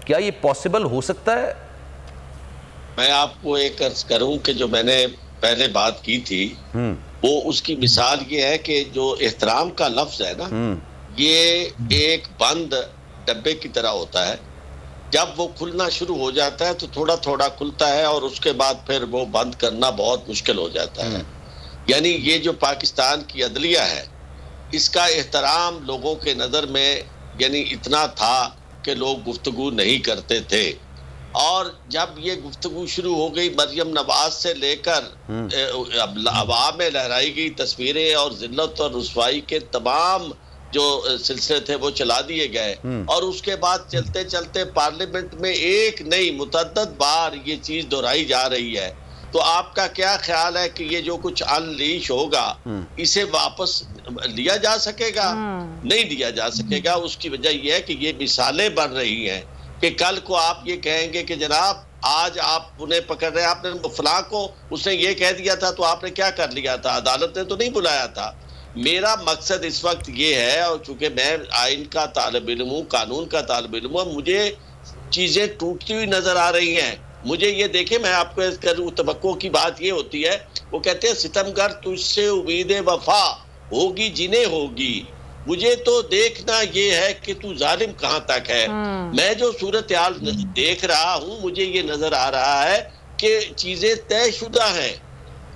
کیا یہ پاسبل ہو سکتا ہے؟ میں آپ کو ایک عرض کروں کہ جو میں نے پہلے بات کی تھی, وہ اس کی مثال یہ ہے کہ جو احترام کا لفظ ہے نا, یہ ایک بند ڈبے کی طرح ہوتا ہے. جب وہ کھلنا شروع ہو جاتا ہے تو تھوڑا تھوڑا کھلتا ہے, اور اس کے بعد پھر وہ بند کرنا بہت مشکل ہو جاتا ہے. یعنی یہ جو پاکستان کی عدلیہ ہے, اس کا احترام لوگوں کے نظر میں یعنی اتنا تھا کہ لوگ گفتگو نہیں کرتے تھے, اور جب یہ گفتگو شروع ہو گئی, مریم نواز سے لے کر عوام میں لہرائی گئی تصویریں اور ذلت اور رسوائی کے تمام جو سلسلے تھے وہ چلا دیے گئے, اور اس کے بعد چلتے چلتے پارلیمنٹ میں ایک نئی متعدد بار یہ چیز دہرائی جا رہی ہے. تو آپ کا کیا خیال ہے کہ یہ جو کچھ انلیش ہوگا, اسے واپس لیا جا سکے گا؟ نہیں لیا جا سکے گا. اس کی وجہ یہ ہے کہ یہ مثالیں بن رہی ہیں کہ کل کو آپ یہ کہیں گے کہ جناب آج آپ انہیں پکڑ رہے ہیں, آپ نے فلاں کو اس نے یہ کہہ دیا تھا, تو آپ نے کیا کر لیا تھا؟ عدالت نے تو نہیں بلایا تھا. میرا مقصد اس وقت یہ ہے, اور چونکہ میں آئین کا طالب علم ہوں, قانون کا طالب علم ہوں, مجھے چیزیں ٹوٹتی ہوئی نظر آ رہی ہیں. مجھے یہ دیکھیں, میں آپ کو کروں, توقع کی بات یہ ہوتی ہے, وہ کہتے ہیں ستمگر تجھ سے امید وفا ہوگی جنہیں ہوگی. مجھے تو دیکھنا یہ ہے کہ تو ظالم کہاں تک ہے. میں جو صورتحال دیکھ رہا ہوں, مجھے یہ نظر آ رہا ہے کہ چیزیں طے شدہ ہیں,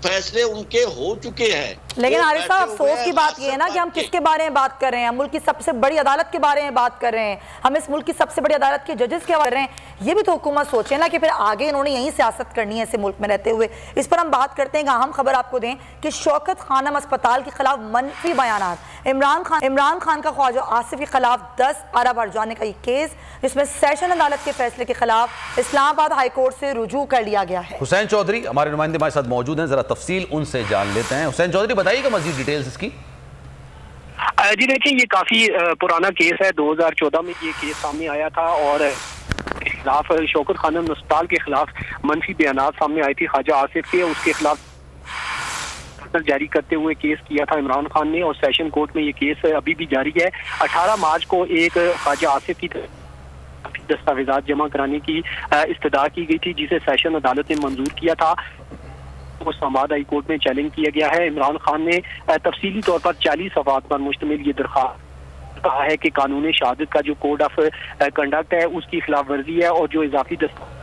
فیصلے ان کے ہو چکے ہیں, لیکن عارف صاحب افسوس کی بات یہ ہے نا کہ ہم کس کے بارے میں بات کر رہے ہیں؟ ملک کی سب سے بڑی عدالت کے بارے میں بات کر رہے ہیں، ہم اس ملک کی سب سے بڑی عدالت کے ججز کے بارے میں کر رہے ہیں۔ یہ بھی تو حکومت سوچے نا کہ پھر آگے انہوں نے یہیں سیاست کرنی ہے اسے ملک میں رہتے ہوئے۔ اس پر ہم بات کرتے ہیں کہ اہم خبر آپ کو دیں کہ شوکت خانم اسپتال کے خلاف منفی بیانات، عمران خان کا خواجہ آصف کے خلاف 10 ارب ہرجانے کا یہ کیس جس میں سیشن عدالت کے فیصلے کے خلاف اسلام آباد ہائی کورٹ سے رجوع کر لیا گیا ہے۔ حسین چودھری ہمارے نمائندے ہمارے ساتھ موجود ہیں، ذرا تفصیل ان سے جان لیتے ہیں۔ حسین چودھری بتائیے گا مزید ڈیٹیلز اس کی۔ جی دیکھیں یہ کافی پرانا کیس ہے، 2014 میں یہ کیس سامنے آیا تھا اور خلاف شوکت خانم اسپتال کے خلاف منفی بیانات سامنے آئی تھی خواجہ آصف کے، اس کے خلاف جاری کرتے ہوئے کیس کیا تھا عمران خان نے اور سیشن کورٹ میں یہ کیس ابھی بھی جاری ہے۔ 18 مارچ کو ایک خواجہ آصف کی دستاویزات جمع کرانے کی استدعا کی گئی تھی جسے سیشن عدالت نے منظور کیا تھا، اسلام آباد ہائی کورٹ میں چیلنج کیا گیا ہے۔ عمران خان نے تفصیلی طور پر 40 صفحات پر مشتمل یہ درخواست کہا ہے کہ قانون شہادت کا جو کوڈ آف کنڈکٹ ہے اس کی خلاف ورزی ہے اور جو اضافی دستاویز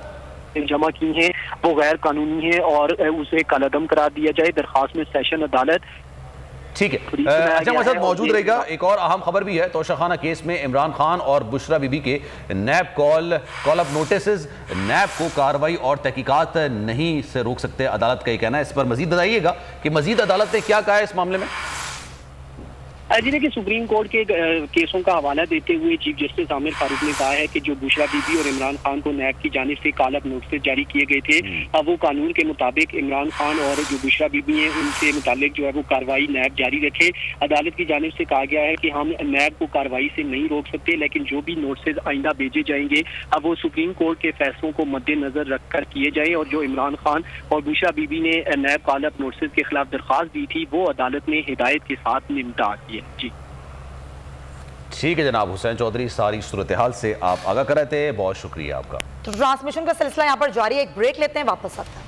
جمع کی ہیں وہ غیر قانونی ہے اور اسے کالعدم قرار دیا جائے۔ درخواست میں سیشن عدالت ٹھیک ہے، اچھا ہمارے ساتھ موجود رہے گا۔ ایک اور اہم خبر بھی ہے، توشہ خانہ کیس میں عمران خان اور بشرا بی بی کے نیب کال اپ نوٹسز نیب کو کارروائی اور تحقیقات نہیں سے روک سکتے، عدالت کا یہ کہنا ہے۔ اس پر مزید بتائیے گا کہ مزید عدالت نے کیا کہا ہے اس معاملے میں؟ جی دیکھیے سپریم کورٹ کے کیسوں کا حوالہ دیتے ہوئے چیف جسٹس عامر فاروق نے کہا ہے کہ جو بشرا بی بی اور عمران خان کو نیب کی جانب سے کال اپ نوٹس جاری کیے گئے تھے وہ قانون کے مطابق عمران خان اور جو بشرا بی بی ہیں ان سے متعلق جو ہے وہ کارروائی نیب جاری رکھے۔ عدالت کی جانب سے کہا گیا ہے کہ ہم نیب کو کارروائی سے نہیں روک سکتے لیکن جو بھی نوٹسز آئندہ بھیجے جائیں گے اب وہ سپریم کورٹ کے فیصلوں کو مد نظر رکھ کر کیے جائیں، اور جو عمران خان اور بشرا بی بی نے نیب کال اپ نوٹسز کے خلاف درخواست دی تھی وہ عدالت نے ہدایت کے ساتھ نمٹا دی ہے۔ جی ٹھیک ہے جناب حسین چودھری، ساری صورتحال سے آپ آگاہ کر رہے تھے، بہت شکریہ آپ کا۔ تو ٹرانسمیشن کا سلسلہ یہاں پر جاری ہے، ایک بریک لیتے ہیں، واپس آتے ہیں۔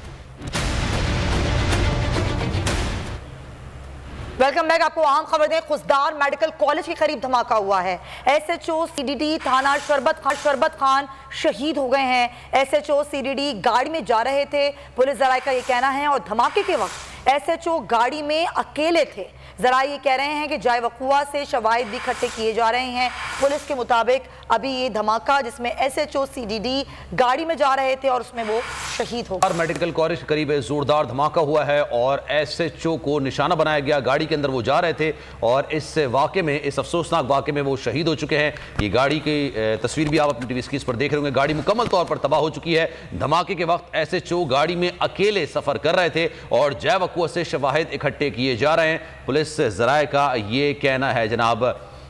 ویلکم بیک، آپ کو اہم خبر دیں، خزدار میڈیکل کالج کے قریب دھماکہ ہوا ہے۔ S H O C D D تھانہ شربت خان شہید ہو گئے ہیں۔ S H O C D D گاڑی میں جا رہے تھے، پولیس ذرائع کا یہ کہنا ہے، اور دھماکے کے وقت ایس ایچ او گاڑی میں اکیلے تھے۔ ذرائع یہ کہہ رہے ہیں کہ جائے وقوع سے شواہد بھی اکٹھے کیے جا رہے ہیں۔ پولیس کے مطابق ابھی یہ دھماکہ جس میں S H O C D D گاڑی میں جا رہے تھے اور اس میں وہ شہید ہو گئے۔ میڈیکل کالج کے قریب زوردار دھماکہ ہوا ہے اور ایس ایچ او کو نشانہ بنایا گیا، گاڑی کے اندر وہ جا رہے تھے اور اس واقعے میں، اس افسوسناک واقعے میں وہ شہید ہو چکے ہیں۔ یہ گاڑی کی تصویر بھی آپ اپنی ٹی وی اسکرین پر دیکھ رہے ہوں گے، گاڑی مکمل طور پر تباہ ہو چکی ہے۔ دھماکے کے وقت ایس ایچ او گاڑی میں اکیلے سفر کر رہے تھے اور جائے وقوع سے شواہد اکٹھے کیے جا رہے ہیں۔ پولیس ذرائع کا یہ کہنا ہے جناب۔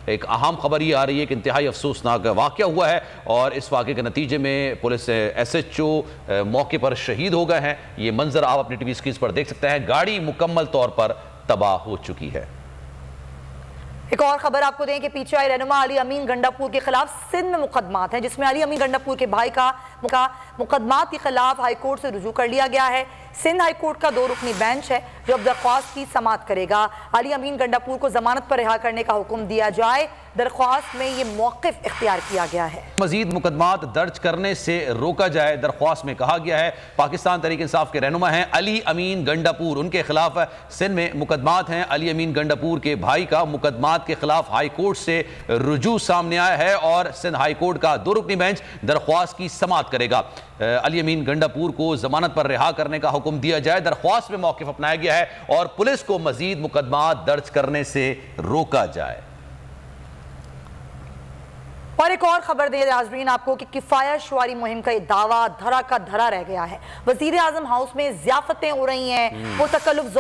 ایک اہم خبر یہ آ رہی ہے کہ انتہائی افسوسناک واقعہ ہوا ہے اور اس واقعے کے نتیجے میں پولیس ایس ایچ او موقع پر شہید ہو گئے ہیں۔ یہ منظر آپ اپنی ٹی وی اسکرین پر دیکھ سکتے ہیں، گاڑی مکمل طور پر تباہ ہو چکی ہے۔ ایک اور خبر آپ کو دیں کہ پی ٹی آئی رہنما علی امین گنڈاپور کے خلاف سندھ میں مقدمات ہیں، جس میں علی امین گنڈاپور کے بھائی کا مقدمات کے خلاف ہائی کورٹ سے رجوع کر لیا گیا ہے۔ سندھ ہائی کورٹ کا 2 رکنی بینچ ہے جو اب درخواست کی سماعت کرے گا۔ علی امین گنڈاپور کو ضمانت پر رہا کرنے کا حکم دیا جائے، درخواست میں یہ موقف اختیار کیا گیا ہے۔ مزید مقدمات درج کرنے سے روکا جائے، درخواست میں کہا گیا ہے۔ پاکستان تحریک انصاف کے رہنما ہیں علی امین گنڈاپور، ان کے خلاف سندھ میں مقدمات ہیں۔ علی امین گنڈاپور کے بھائی کا مقدمات کے خلاف ہائی کورٹ سے رجوع سامنے آیا ہے اور سندھ ہائی کورٹ کا 2 رکنی بینچ درخواست کی سماعت کرے گا۔ علی امین گنڈاپور کو ضمانت پر رہا کرنے کا حکم دیا جائے، درخواست میں موقف اپنایا گیا ہے اور پولیس کو مزید مقدمات درج کرنے سے روکا جائے۔ اور ایک اور خبر دے ناظرین آپ کو کہ کفایت شعاری مہم کا یہ دعویٰ دھرا کا دھرا رہ گیا ہے۔ وزیر اعظم ہاؤس میں ضیافتیں ہو رہی ہیں، وہ تکلف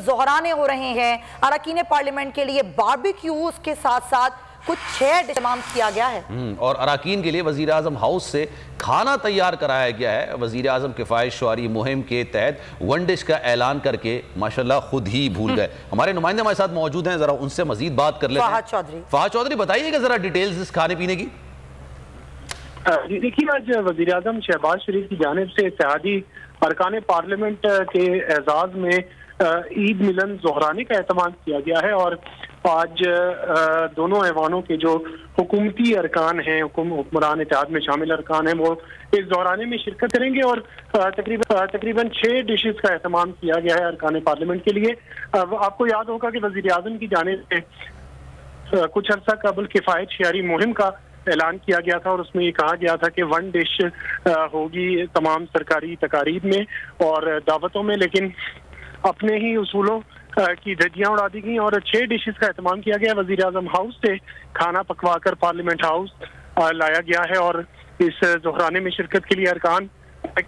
زہرانے ہو رہے ہیں، اراکین پارلیمنٹ کے لیے باربیکیوز کے ساتھ ساتھ کچھ 6 اہتمام کیا گیا ہے اور اراکین کے لیے وزیر اعظم ہاؤس سے کھانا تیار کرایا گیا ہے۔ وزیر اعظم کفایت شعاری مہم کے تحت ون ڈش کا اعلان کر کے ماشاءاللہ خود ہی بھول گئے۔ ہمارے نمائندے ہمارے ساتھ موجود ہیں، ذرا ان سے مزید بات کر لیتے ہیں۔ فہد چودھری بتائیے گا ذرا ڈیٹیلز اس کھانے پینے کی۔ دیکھیے آج وزیر اعظم شہباز شریف کی جانب سے اتحادی ارکان پارلیمنٹ کے اعزاز میں عید ملن زہرانے کا اہتمام کیا گیا ہے اور آج دونوں ایوانوں کے جو حکومتی ارکان ہیں، حکمران اتحاد میں شامل ارکان ہیں، وہ اس دورانیے میں شرکت کریں گے اور تقریباً 6 ڈشز کا اہتمام کیا گیا ہے ارکان پارلیمنٹ کے لیے۔ آپ کو یاد ہوگا کہ وزیر اعظم کی جانب سے کچھ عرصہ قبل کفایت شعاری مہم کا اعلان کیا گیا تھا اور اس میں یہ کہا گیا تھا کہ 1 ڈش ہوگی تمام سرکاری تقاریب میں اور دعوتوں میں، لیکن اپنے ہی اصولوں کی دھجیاں اڑا دی گئیں اور 6 ڈشز کا اہتمام کیا گیا۔ وزیر اعظم ہاؤس سے کھانا پکوا کر پارلیمنٹ ہاؤس لایا گیا ہے اور اس ظہرانے میں شرکت کے لیے ارکان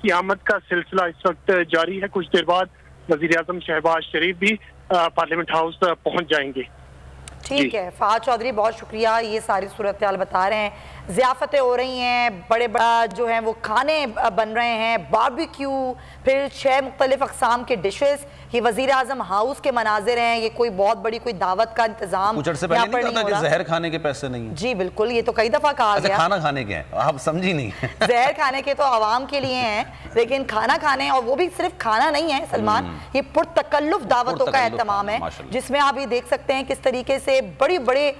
کی آمد کا سلسلہ اس وقت جاری ہے۔ کچھ دیر بعد وزیر اعظم شہباز شریف بھی پارلیمنٹ ہاؤس پہنچ جائیں گے۔ ٹھیک ہے فہد چودھری، بہت شکریہ، یہ ساری صورتحال بتا رہے ہیں۔ ضیافتیں ہو رہی ہیں، بڑے جو ہیں وہ کھانے بن رہے ہیں، باربیکیو، پھر 6 مختلف اقسام کے ڈشز، یہ وزیر اعظم ہاؤس کے مناظر ہیں، یہ کوئی بہت بڑی کوئی دعوت کا انتظام کچھ عرصے پہلے نہیں کہا تھا کہ زہر کھانے کے پیسے نہیں ہیں؟ جی بالکل، یہ تو کئی دفعہ کہا گیا۔ کھانا کھانے کے ہیں، آپ سمجھی نہیں۔ زہر کھانے کے تو عوام کے لیے ہیں، لیکن کھانا کھانے، اور وہ بھی صرف کھانا نہیں ہے سلمان، یہ پرتکلف دعوتوں کا اہتمام ہے، جس میں آپ یہ دیکھ سکتے ہیں کس طریقے سے بڑے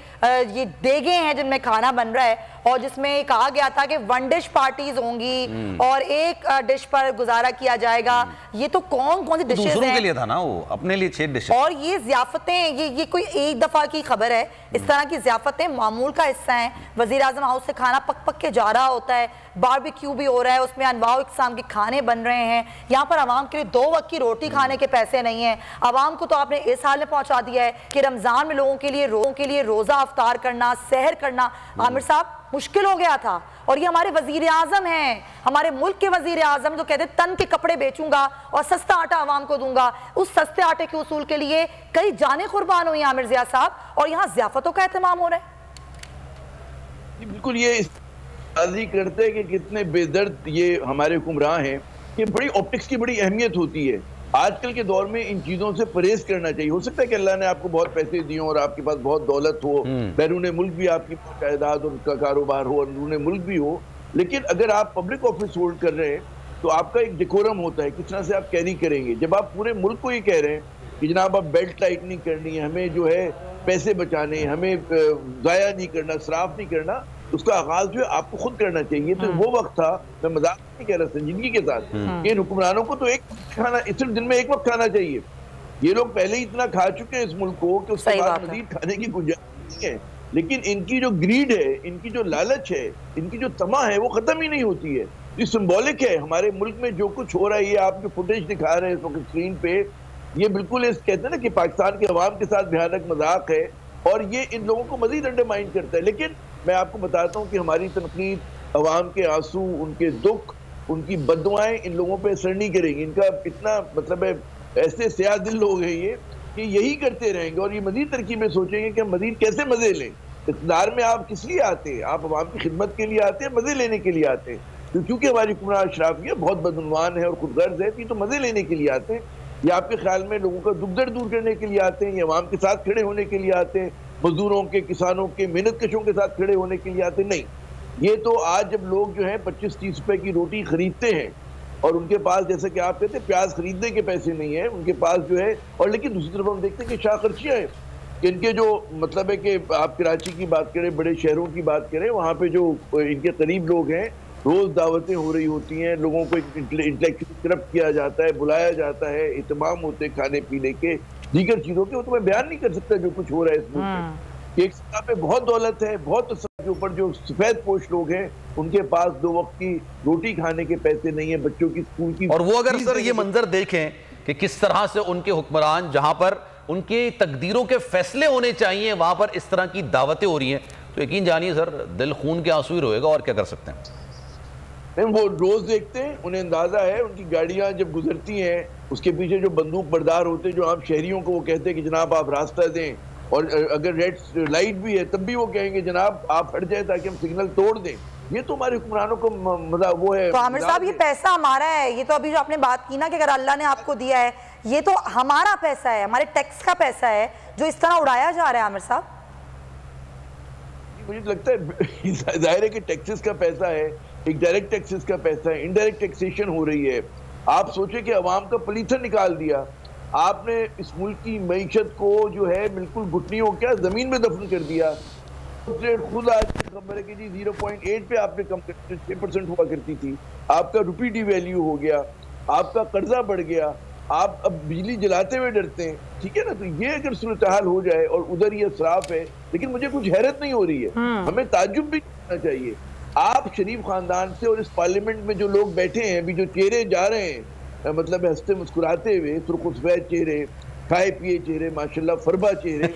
یہ دیگیں ہیں جن میں کھانا بن رہا ہے، اور جس میں کہا گیا تھا کہ 1 ڈش پارٹیز ہوں گی اور 1 ڈش پر گزارا کیا جائے گا۔ یہ تو کون سی ڈشز ہیں؟ دوسروں کے لیے تھا نا، وہ اپنے لیے 6 ڈش، اور یہ ضیافتیں یہ کوئی ایک دفعہ کی خبر ہے، اس طرح کی ضیافتیں معمول کا حصہ ہیں۔ وزیر اعظم ہاؤس سے کھانا پک کے جا رہا ہوتا ہے، باربیکیو بھی ہو رہا ہے، اس میں انواع اقسام کے کھانے بن رہے ہیں۔ یہاں پر عوام کے لیے 2 وقت کی روٹی کھانے کے پیسے نہیں ہیں۔ عوام کو تو آپ نے اس حال میں پہنچا دیا ہے کہ رمضان میں لوگوں کے لیے روزہ افطار کرنا، سحر کرنا عامر صاحب مشکل ہو گیا تھا۔ اور یہ ہمارے وزیر اعظم ہیں، ہمارے ملک کے وزیر اعظم، جو کہتے ہیں تن کے کپڑے بیچوں گا اور سستا آٹا عوام کو دوں گا۔ اس سستے آٹے کے اصول کے لیے کئی جانیں قربان ہوئی عامر ضیاء صاحب، اور یہاں ضیافتوں کا اہتمام ہو رہا ہے۔ بالکل، یہ بازی کرتے ہیں کہ کتنے بے درد یہ ہمارے حکمراں ہیں، کہ بڑی آپٹکس کی بڑی اہمیت ہوتی ہے۔ آج کل کے دور میں ان چیزوں سے پرہیز کرنا چاہیے۔ ہو سکتا ہے کہ اللہ نے آپ کو بہت پیسے دیے اور آپ کے پاس بہت دولت ہو، بیرون ملک بھی آپ کی جائیداد اور کا کاروبار ہو، اندرون ملک بھی ہو، لیکن اگر آپ پبلک آفس ہولڈ کر رہے ہیں تو آپ کا ایک ڈیکورم ہوتا ہے، کس طرح سے آپ کیری کریں گے۔ جب آپ پورے ملک کو یہ کہہ رہے ہیں کہ جناب آپ بیلٹ ٹائٹنگ کرنی ہے، ہمیں جو ہے پیسے بچانے، ہمیں ضائع نہیں کرنا، اسراف نہیں کرنا، اس کا آغاز جو ہے آپ کو خود کرنا چاہیے۔ تو وہ وقت تھا، میں مذاق نہیں کہہ رہا، سنجیدگی کے ساتھ، کہ ان حکمرانوں کو تو ایک کھانا، صرف دن میں 1 وقت کھانا چاہیے۔ یہ لوگ پہلے ہی اتنا کھا چکے ہیں اس ملک کو کہ اس کے بعد مزید کھانے کی گنجائش نہیں ہے، لیکن ان کی جو گریڈ ہے، ان کی جو لالچ ہے، ان کی جو طمع ہے، وہ ختم ہی نہیں ہوتی ہے۔ یہ سمبولک ہے ہمارے ملک میں جو کچھ ہو رہا ہے۔ یہ آپ جو فوٹیج دکھا رہے ہیں اس وقت اسکرین پہ، یہ بالکل کہتے ہیں نا کہ پاکستان کے عوام کے ساتھ بھیانک مذاق ہے، اور یہ ان لوگوں کو مزید انڈرمائن کرتا ہے۔ لیکن میں آپ کو بتاتا ہوں کہ ہماری تنقید، عوام کے آنسو، ان کے دکھ، ان کی بددعائیں ان لوگوں پہ اثر نہیں کریں گی۔ ان کا اتنا مطلب ہے، ایسے سیاہ دل لوگ ہیں یہ، کہ یہی کرتے رہیں گے اور یہ مزید ترکیبیں سوچیں گے کہ ہم مزید کیسے مزے لیں۔ اقتدار میں آپ کس لیے آتے ہیں؟ آپ عوام کی خدمت کے لیے آتے ہیں، مزے لینے کے لیے آتے ہیں؟ کیونکہ ہماری حکمران اشرافیہ بہت بدعنوان ہے اور خود غرض ہے، تو مزے لینے کے لیے آتے ہیں، یا آپ کے خیال میں لوگوں کا دکھ درد دور کرنے کے لیے آتے ہیں، یا عوام کے ساتھ کھڑے ہونے کے لیے آتے ہیں، مزدوروں کے، کسانوں کے، محنت کشوں کے ساتھ کھڑے ہونے کے لیے آتے؟ نہیں، یہ تو آج جب لوگ جو ہیں 25-30 روپے کی روٹی خریدتے ہیں اور ان کے پاس، جیسا کہ آپ کہتے ہیں، پیاز خریدنے کے پیسے نہیں ہیں ان کے پاس جو ہے، اور لیکن دوسری طرف ہم دیکھتے ہیں کہ شاہ خرچیاں ہیں، کہ ان کے جو مطلب ہے کہ آپ کراچی کی بات کریں، بڑے شہروں کی بات کریں، وہاں پہ جو ان کے قریب لوگ ہیں، روز دعوتیں ہو رہی ہوتی ہیں، لوگوں کو انٹلیکچوئل کرپٹ کیا جاتا ہے، بلایا جاتا ہے، اہتمام ہوتے ہیں کھانے پینے کے، دیگر چیزوں کے، وہ تو میں بیان نہیں کر سکتا جو کچھ ہو رہا ہے اس ملک میں۔ ایک سطح پہ بہت دولت ہے، بہت سطح کے اوپر جو سفید پوش لوگ ہیں ان کے پاس 2 وقت کی روٹی کھانے کے پیسے نہیں ہیں، بچوں کی اسکول کی، اور وہ اگر سر یہ منظر دیکھیں کہ کس طرح سے ان کے حکمران، جہاں پر ان کی تقدیروں کے فیصلے ہونے چاہیے، وہاں پر اس طرح کی دعوتیں ہو رہی ہیں، تو یقین جانیے سر دل خون کے آنسو ہی روئے گا، اور کیا کر سکتے ہیں۔ وہ روز دیکھتے ہیں، انہیں اندازہ ہے، ان کی گاڑیاں جب گزرتی ہیں اس کے پیچھے جو بندوق بردار ہوتے ہیں، جو عام شہریوں کو وہ کہتے ہیں کہ جناب آپ راستہ دیں، اور اگر ریڈ لائٹ بھی ہے تب بھی وہ کہیں گے جناب آپ ہٹ جائیں تاکہ ہم سگنل توڑ دیں۔ یہ تو ہمارے حکمرانوں کو وہ ہے۔ تو عامر صاحب یہ پیسہ ہمارا ہے، یہ تو ابھی جو آپ نے بات کی نا کہ اگر اللہ نے آپ کو دیا ہے، یہ تو ہمارا پیسہ ہے، ہمارے ٹیکس کا پیسہ ہے جو اس طرح اڑایا جا رہا ہے۔ عامر صاحب مجھے لگتا ہے ظاہر ہے کہ ٹیکسز کا پیسہ ہے، ایک ڈائریکٹ ٹیکسز کا پیسہ ہے، انڈائریکٹ ٹیکسیشن ہو رہی ہے۔ آپ سوچیں کہ عوام کا پلیتھر نکال دیا، آپ نے اس ملک کی معیشت کو جو ہے بالکل گھٹنیوں کیا زمین میں دفن کر دیا. ریٹ خود آج خبر ہے کہ جی 0.8 پہ آپ نے کم کر 6% ہوا کرتی تھی. آپ کا روپی ڈی ویلیو ہو گیا, آپ کا قرضہ بڑھ گیا, آپ اب بجلی جلاتے ہوئے ڈرتے ہیں. ٹھیک ہے نا, تو یہ اگر صورتحال ہو جائے اور ادھر یہ اسراف ہے, لیکن مجھے کچھ حیرت نہیں ہو رہی ہے, ہمیں تعجب بھی کرنا چاہیے. آپ شریف خاندان سے اور اس پارلیمنٹ میں جو لوگ بیٹھے ہیں, ابھی جو چہرے جا رہے ہیں, مطلب ہنستے مسکراتے ہوئے, سرخ و سفید چہرے, کھائے پیے چہرے, ماشاءاللہ فربا چہرے,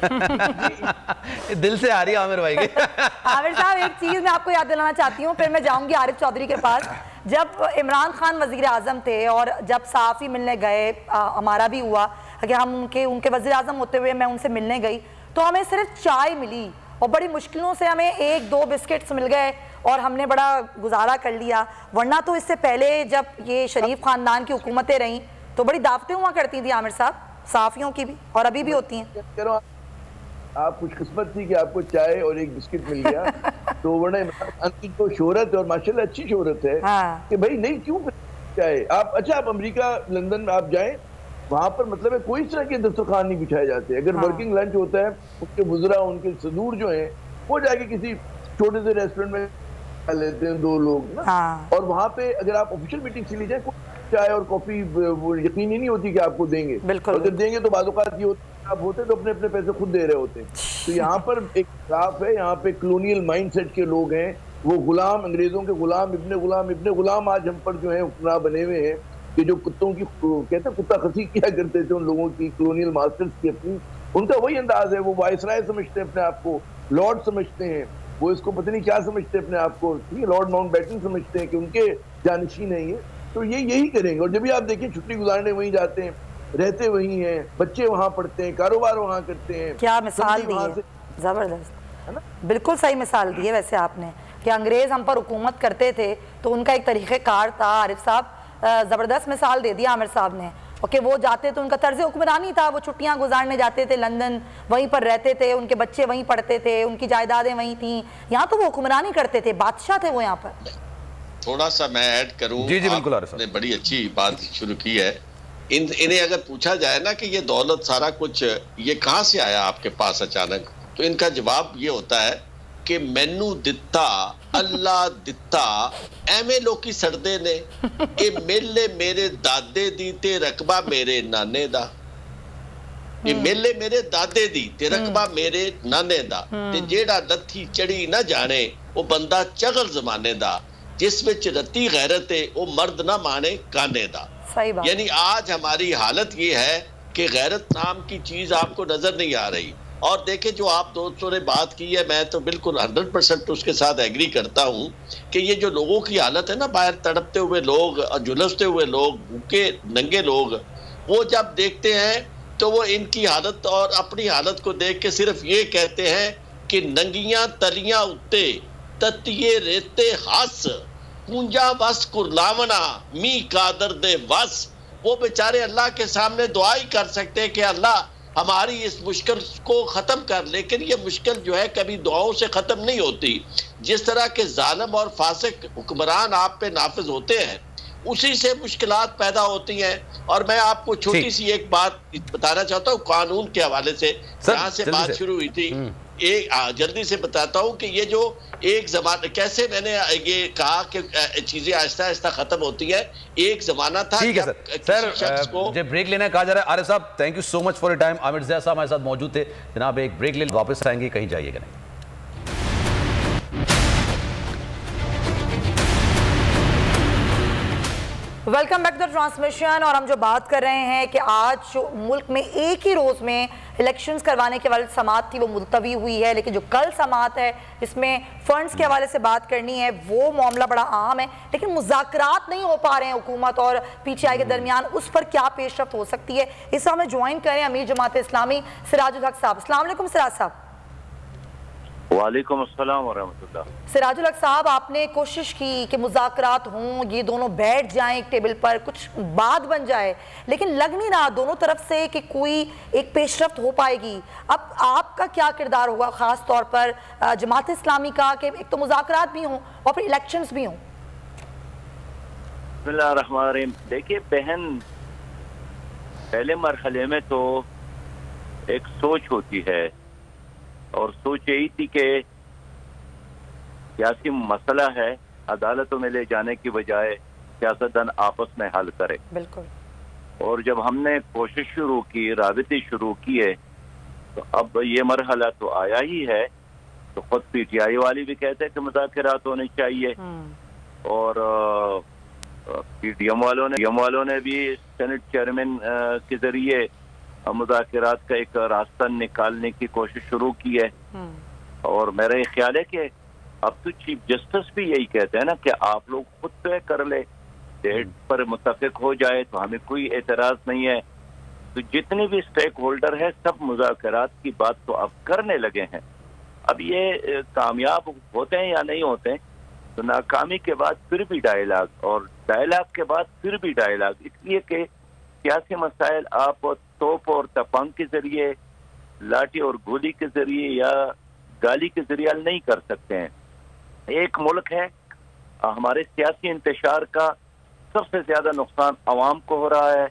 دل سے آ رہی ہے عامر بھائی کے. عامر صاحب ایک چیز میں آپ کو یاد دلانا چاہتی ہوں, پھر میں جاؤں گی عارف چودھری کے پاس. جب عمران خان وزیر اعظم تھے اور جب صحافی ملنے گئے, ہمارا بھی ہوا کہ ہم ان کے وزیر اعظم ہوتے ہوئے میں ان سے ملنے گئی, تو ہمیں صرف چائے ملی اور بڑی مشکلوں سے ہمیں 1-2 بسکٹس مل گئے اور ہم نے بڑا گزارا کر لیا. ورنہ تو اس سے پہلے جب یہ شریف خاندان کی حکومتیں رہیں تو بڑی دعوتیں ہوا کرتی تھیں عامر صاحب, صحافیوں کی بھی, اور ابھی بھی ہوتی ہیں. آپ خوش قسمت تھی کہ آپ کو چائے اور 1 بسکٹ مل گیا, تو ورنہ تو شہرت اور ماشاءاللہ اچھی شہرت ہے کہ بھائی نہیں کیوں چائے. آپ اچھا آپ امریکہ لندن میں آپ جائیں, وہاں پر مطلب ہے کوئی اس طرح کے دسترخوان نہیں بچھائے جاتے. اگر ورکنگ لنچ ہوتا ہے, ان کے وزراء, ان کے صدور جو ہیں, وہ جا کے کسی چھوٹے سے ریسٹورنٹ میں لیتے ہیں 2 لوگ نا, اور وہاں پہ اگر آپ آفیشیل میٹنگ سے لی جائیں, چائے اور کافی یقینی نہیں ہوتی کہ آپ کو دیں گے. اگر دیں گے تو بعض اوقات یہ ہوتا ہے آپ ہوتے تو اپنے اپنے پیسے خود دے رہے ہوتے ہیں. تو یہاں پر ایک خلاف ہے, یہاں پہ کلونیل مائنڈ سیٹ کے لوگ ہیں, وہ غلام, انگریزوں کے غلام, ابن غلام آج ہم پر جو ہیں حکمراں بنے ہوئے ہیں, کہ جو کتوں کی کہتے ہیں کتا خسی کیا کرتے تھے ان لوگوں کی, کلونیل ماسٹرز کی اپنی, ان کا وہی انداز ہے. وہ وائسرائے سمجھتے ہیں اپنے آپ کو, لارڈ سمجھتے ہیں, وہ اس کو پتہ نہیں کیا سمجھتے ہیں اپنے آپ کو, لارڈ ماؤنٹ بیٹن سمجھتے ہیں کہ ان کے جانشین ہیں یہ. تو یہ یہی کریں گے. اور جب بھی آپ دیکھیں چھٹی گزارنے وہیں جاتے ہیں, رہتے وہیں ہیں, بچے وہاں پڑھتے ہیں, کاروبار وہاں کرتے ہیں. کیا مثال دی ہے, زبردست, بالکل صحیح مثال دی ہے ویسے آپ نے, کہ انگریز ہم پر حکومت کرتے تھے تو ان کا ایک طریقہ کار تھا. عارف صاحب زبردست مثال دے دیا عامر صاحب نے, کہ وہ جاتے تو ان کا طرز حکمرانی تھا, وہ چھٹیاں گزارنے جاتے تھے لندن, وہیں پر رہتے تھے, ان کے بچے وہیں پڑھتے تھے, ان کی جائیدادیں وہیں تھیں. یہاں تو وہ حکمرانی کرتے تھے, بادشاہ تھے وہ یہاں پر. تھوڑا سا میں ایڈ کروں, جی بالکل, آپ نے بڑی اچھی بات شروع کی ہے. انہیں اگر پوچھا جائے نا کہ یہ دولت سارا کچھ یہ کہاں سے آیا آپ کے پاس اچانک, تو ان کا جواب یہ ہوتا ہے کہ مینو دتا اللہ دتا ایویں لوکی سڑدے نے کہ میلے میرے دادے دی تے رقبہ میرے نانے دا. یہ میلے میرے دادے دی تے رقبہ میرے نانے دا, تے جیڑا لتھی چڑی نہ جانے وہ بندہ چغل زمانے دا, جس وچ رتی غیرت ہے وہ مرد نہ مانے کانے دا. یعنی آج ہماری حالت یہ ہے کہ غیرت نام کی چیز آپ کو نظر نہیں آ رہی. اور دیکھیں جو آپ دوستوں نے بات کی ہے, میں تو بالکل 100% اس کے ساتھ ایگری کرتا ہوں کہ یہ جو لوگوں کی حالت ہے نا, باہر تڑپتے ہوئے لوگ, جھلستے ہوئے لوگ, بھوکے ننگے لوگ, وہ جب دیکھتے ہیں تو وہ ان کی حالت اور اپنی حالت کو دیکھ کے صرف یہ کہتے ہیں کہ ننگیاں تلیاں اتے تتیے ریتے ہس پونجا بس کرلاونا می قادر دے بس. وہ بیچارے اللہ کے سامنے دعا ہی کر سکتے ہیں کہ اللہ ہماری اس مشکل کو ختم کر, لیکن یہ مشکل جو ہے کبھی دعاؤں سے ختم نہیں ہوتی. جس طرح کے ظالم اور فاسق حکمران آپ پہ نافذ ہوتے ہیں, اسی سے مشکلات پیدا ہوتی ہیں. اور میں آپ کو چھوٹی سی ایک بات بتانا چاہتا ہوں قانون کے حوالے سے, جہاں سے بات شروع ہوئی تھی, جلدی سے بتاتا ہوں کہ یہ جو ایک زمانہ, کیسے میں نے یہ کہا کہ چیزیں آہستہ آہستہ ختم ہوتی ہے. ایک زمانہ تھا. ٹھیک ہے سر, جب بریک لینا کہا جا رہا ہے. Arif sahab thank you so much for your time. Aamir Zia sahab ہمارے ساتھ موجود تھے. جناب ایک بریک لے واپس آئیں گے, کہیں جائیے گا نہیں. Welcome back to transmission. اور ہم جو بات کر رہے ہیں کہ آج ملک میں ایک ہی روز میں الیکشنز کروانے کے حوالے سے سماعت تھی وہ ملتوی ہوئی ہے, لیکن جو کل سماعت ہے جس میں فنڈز کے حوالے سے بات کرنی ہے, وہ معاملہ بڑا اہم ہے. لیکن مذاکرات نہیں ہو پا رہے ہیں حکومت اور پی ٹی آئی کے درمیان, اس پر کیا پیش رفت ہو سکتی ہے. اس وقت ہمیں جوائن کریں امیر جماعت اسلامی سراج الحق صاحب. السلام علیکم سراج صاحب. وعلیکم السلام ورحمۃ اللہ. سراج الحق صاحب, آپ نے کوشش کی کہ مذاکرات ہوں, یہ دونوں بیٹھ جائیں ایک ٹیبل پر, کچھ بات بن جائے, لیکن لگ نہیں رہا دونوں طرف سے کہ کوئی ایک پیش رفت ہو پائے گی. اب آپ کا کیا کردار ہوگا خاص طور پر جماعت اسلامی کا, کہ ایک تو مذاکرات بھی ہوں اور پھر الیکشنز بھی ہوں؟ بسم اللہ الرحمن الرحیم. دیکھیے بہن, پہلے مرحلے میں تو ایک سوچ ہوتی ہے اور سوچ یہی تھی کہ سیاسی مسئلہ ہے عدالتوں میں لے جانے کی بجائے سیاستدان آپس میں حل کرے. بالکل. اور جب ہم نے کوشش شروع کی، رابطے شروع کیے، تو اب یہ مرحلہ تو آیا ہی ہے. تو خود پی ٹی آئی والی بھی کہتے ہیں کہ مذاکرات ہونے چاہیے، اور پی ڈی ایم والوں نے بھی سینٹ چیئرمین کے ذریعے مذاکرات کا ایک راستہ نکالنے کی کوشش شروع کی ہے. اور میرا یہ خیال ہے کہ اب تو چیف جسٹس بھی یہی کہتے ہیں نا کہ آپ لوگ خود طے کر لے، ڈیٹ پر متفق ہو جائے تو ہمیں کوئی اعتراض نہیں ہے. تو جتنے بھی اسٹیک ہولڈر ہیں سب مذاکرات کی بات تو اب کرنے لگے ہیں. اب یہ کامیاب ہوتے ہیں یا نہیں ہوتے ہیں، تو ناکامی کے بعد پھر بھی ڈائیلاگ، اور ڈائیلاگ کے بعد پھر بھی ڈائیلاگ، اس لیے کہ سیاسی مسائل آپ توپ اور تپنگ کے ذریعے، لاٹھی اور گولی کے ذریعے یا گالی کے ذریعے حل نہیں کر سکتے ہیں. ایک ملک ہے، ہمارے سیاسی انتشار کا سب سے زیادہ نقصان عوام کو ہو رہا ہے،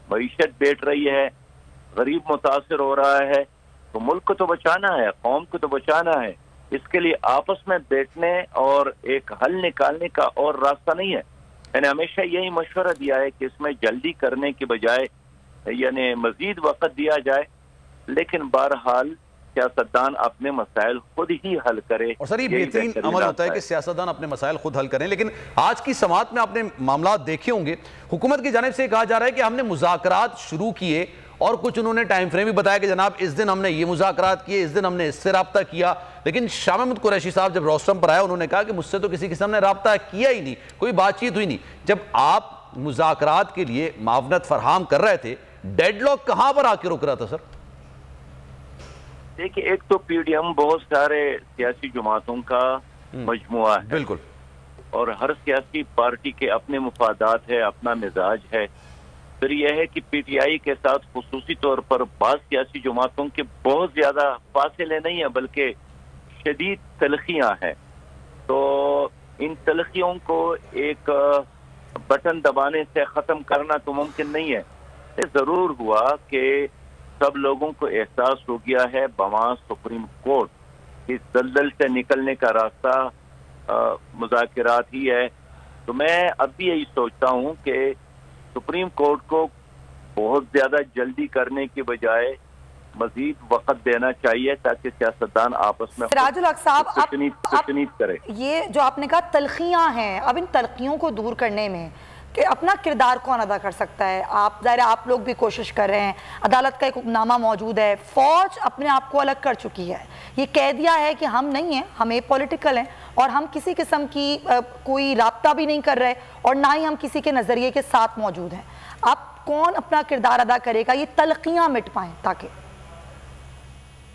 معیشت بیٹھ رہی ہے، غریب متاثر ہو رہا ہے. تو ملک کو تو بچانا ہے، قوم کو تو بچانا ہے. اس کے لیے آپس میں بیٹھنے اور ایک حل نکالنے کا اور راستہ نہیں ہے. میں نے ہمیشہ یہی مشورہ دیا ہے کہ اس میں جلدی کرنے کی بجائے یعنی مزید وقت دیا جائے، لیکن بہرحال سیاستدان اپنے مسائل خود ہی حل کرے. اور سر یہ بہترین عمل ہوتا ہے کہ سیاستدان اپنے مسائل خود حل کریں. لیکن آج کی سماعت میں آپ نے معاملات دیکھے ہوں گے، حکومت کی جانب سے کہا جا رہا ہے کہ ہم نے مذاکرات شروع کیے، اور کچھ انہوں نے ٹائم فریم بھی بتایا کہ جناب اس دن ہم نے یہ مذاکرات کیے، اس دن ہم نے اس سے رابطہ کیا. لیکن شاہ محمود قریشی صاحب جب روسٹرم پر آئے انہوں نے کہا کہ مجھ سے تو کسی قسم نے رابطہ کیا ہی نہیں، کوئی بات چیت ہوئی نہیں. جب آپ مذاکرات کے لیے معاونت فراہم کر رہے تھے، ڈیڈ لاک کہاں پر آ کے رک رہا تھا سر؟ دیکھیں، ایک تو پی ڈی ایم بہت سارے سیاسی جماعتوں کا مجموعہ ہے، بالکل، اور ہر سیاسی پارٹی کے اپنے مفادات ہے، اپنا مزاج ہے. پھر یہ ہے کہ پی ٹی آئی کے ساتھ خصوصی طور پر بعض سیاسی جماعتوں کے بہت زیادہ فاصلے نہیں ہیں بلکہ شدید تلخیاں ہیں. تو ان تلخیوں کو ایک بٹن دبانے سے ختم کرنا تو ممکن نہیں ہے. ضرور ہوا کہ سب لوگوں کو احساس ہو گیا ہے بماس سپریم کورٹ اس دلدل سے نکلنے کا راستہ مذاکرات ہی ہے. تو میں اب بھی یہی سوچتا ہوں کہ سپریم کورٹ کو بہت زیادہ جلدی کرنے کی بجائے مزید وقت دینا چاہیے تاکہ سیاستدان آپس میں سراج الحق صاحب تشنید کرے. یہ جو آپ نے کہا تلخیاں ہیں، اب ان تلخیوں کو دور کرنے میں کہ اپنا کردار کون ادا کر سکتا ہے؟ ظاہر آپ لوگ بھی کوشش کر رہے ہیں، عدالت کا ایک حکم نامہ موجود ہے، فوج اپنے آپ کو الگ کر چکی ہے، یہ کہہ دیا ہے کہ ہم نہیں ہیں، ہم ایک پولیٹیکل ہیں اور ہم کسی قسم کی کوئی رابطہ بھی نہیں کر رہے اور نہ ہی ہم کسی کے نظریے کے ساتھ موجود ہیں. اب کون اپنا کردار ادا کرے گا یہ تلخیاں مٹ پائیں؟ تاکہ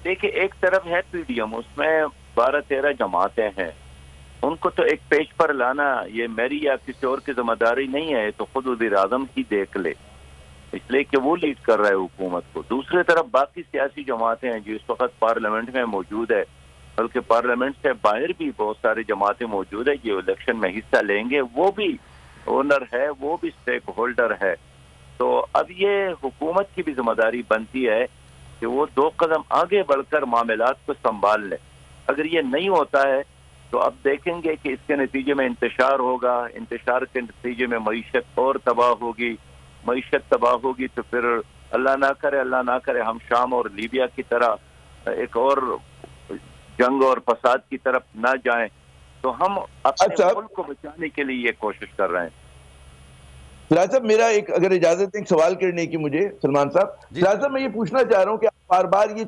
دیکھیں، ایک طرف ہے پی ڈی ایم، اس میں 12-13 جماعتیں ہیں، ان کو تو ایک پیج پر لانا یہ میری یا کسی اور کی ذمہ داری نہیں ہے، تو خود وزیر اعظم ہی دیکھ لے، اس لیے کہ وہ لیڈ کر رہے حکومت کو. دوسری طرف باقی سیاسی جماعتیں ہیں جو اس وقت پارلیمنٹ میں موجود ہے، بلکہ پارلیمنٹ سے باہر بھی بہت ساری جماعتیں موجود ہیں جو الیکشن میں حصہ لیں گے، وہ بھی اونر ہے، وہ بھی اسٹیک ہولڈر ہے. تو اب یہ حکومت کی بھی ذمہ داری بنتی ہے کہ وہ 2 قدم آگے بڑھ کر معاملات کو سنبھال لے. اگر یہ نہیں ہوتا ہے تو اب دیکھیں گے کہ اس کے نتیجے میں انتشار ہوگا، انتشار کے نتیجے میں معیشت اور تباہ ہوگی، معیشت تباہ ہوگی تو پھر اللہ نہ کرے ہم شام اور لیبیا کی طرح ایک اور جنگ اور فساد کی طرف نہ جائیں. تو ہم اپنے ملک کو بچانے کے لیے یہ کوشش کر رہے ہیں. سراج صاحب میرا ایک اگر اجازت ہے ایک سوال کرنے کی مجھے سلمان صاحب. سراج صاحب میں یہ پوچھنا چاہ رہا ہوں کہ آپ بار بار یہ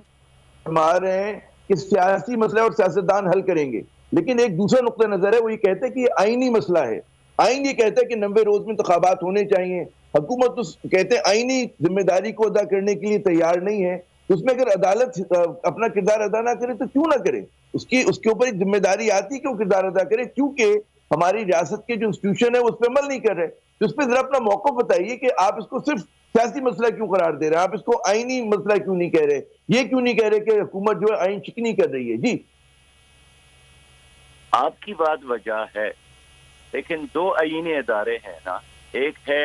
فرما رہے ہیں کہ سیاسی مسئلہ اور سیاستدان حل کریں گے، لیکن ایک دوسرا نقطہ نظر ہے، وہ یہ کہتے ہیں کہ یہ آئینی مسئلہ ہے. آئین یہ کہتا ہے کہ 90 روز میں انتخابات ہونے چاہیے. حکومت تو کہتے ہیں آئینی ذمہ داری کو ادا کرنے کے لیے تیار نہیں ہے. اس میں اگر عدالت اپنا کردار ادا نہ کرے تو کیوں نہ کرے؟ اس کے اوپر ایک ذمہ داری آتی کہ وہ کردار ادا کرے، کیونکہ ہماری ریاست کے جو انسٹیٹیوشن ہے وہ اس پہ عمل نہیں کر رہے. تو اس پہ ذرا اپنا موقف بتائیے کہ آپ اس کو صرف سیاسی مسئلہ کیوں قرار دے رہے ہیں، آپ اس کو آئینی مسئلہ کیوں نہیں کہہ رہے، یہ کیوں نہیں کہہ رہے کہ حکومت جو ہے آئین شکنی کر رہی ہے؟ جی آپ کی بات وجہ ہے، لیکن 2 آئینی ادارے ہیں نا، ایک ہے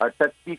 38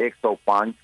105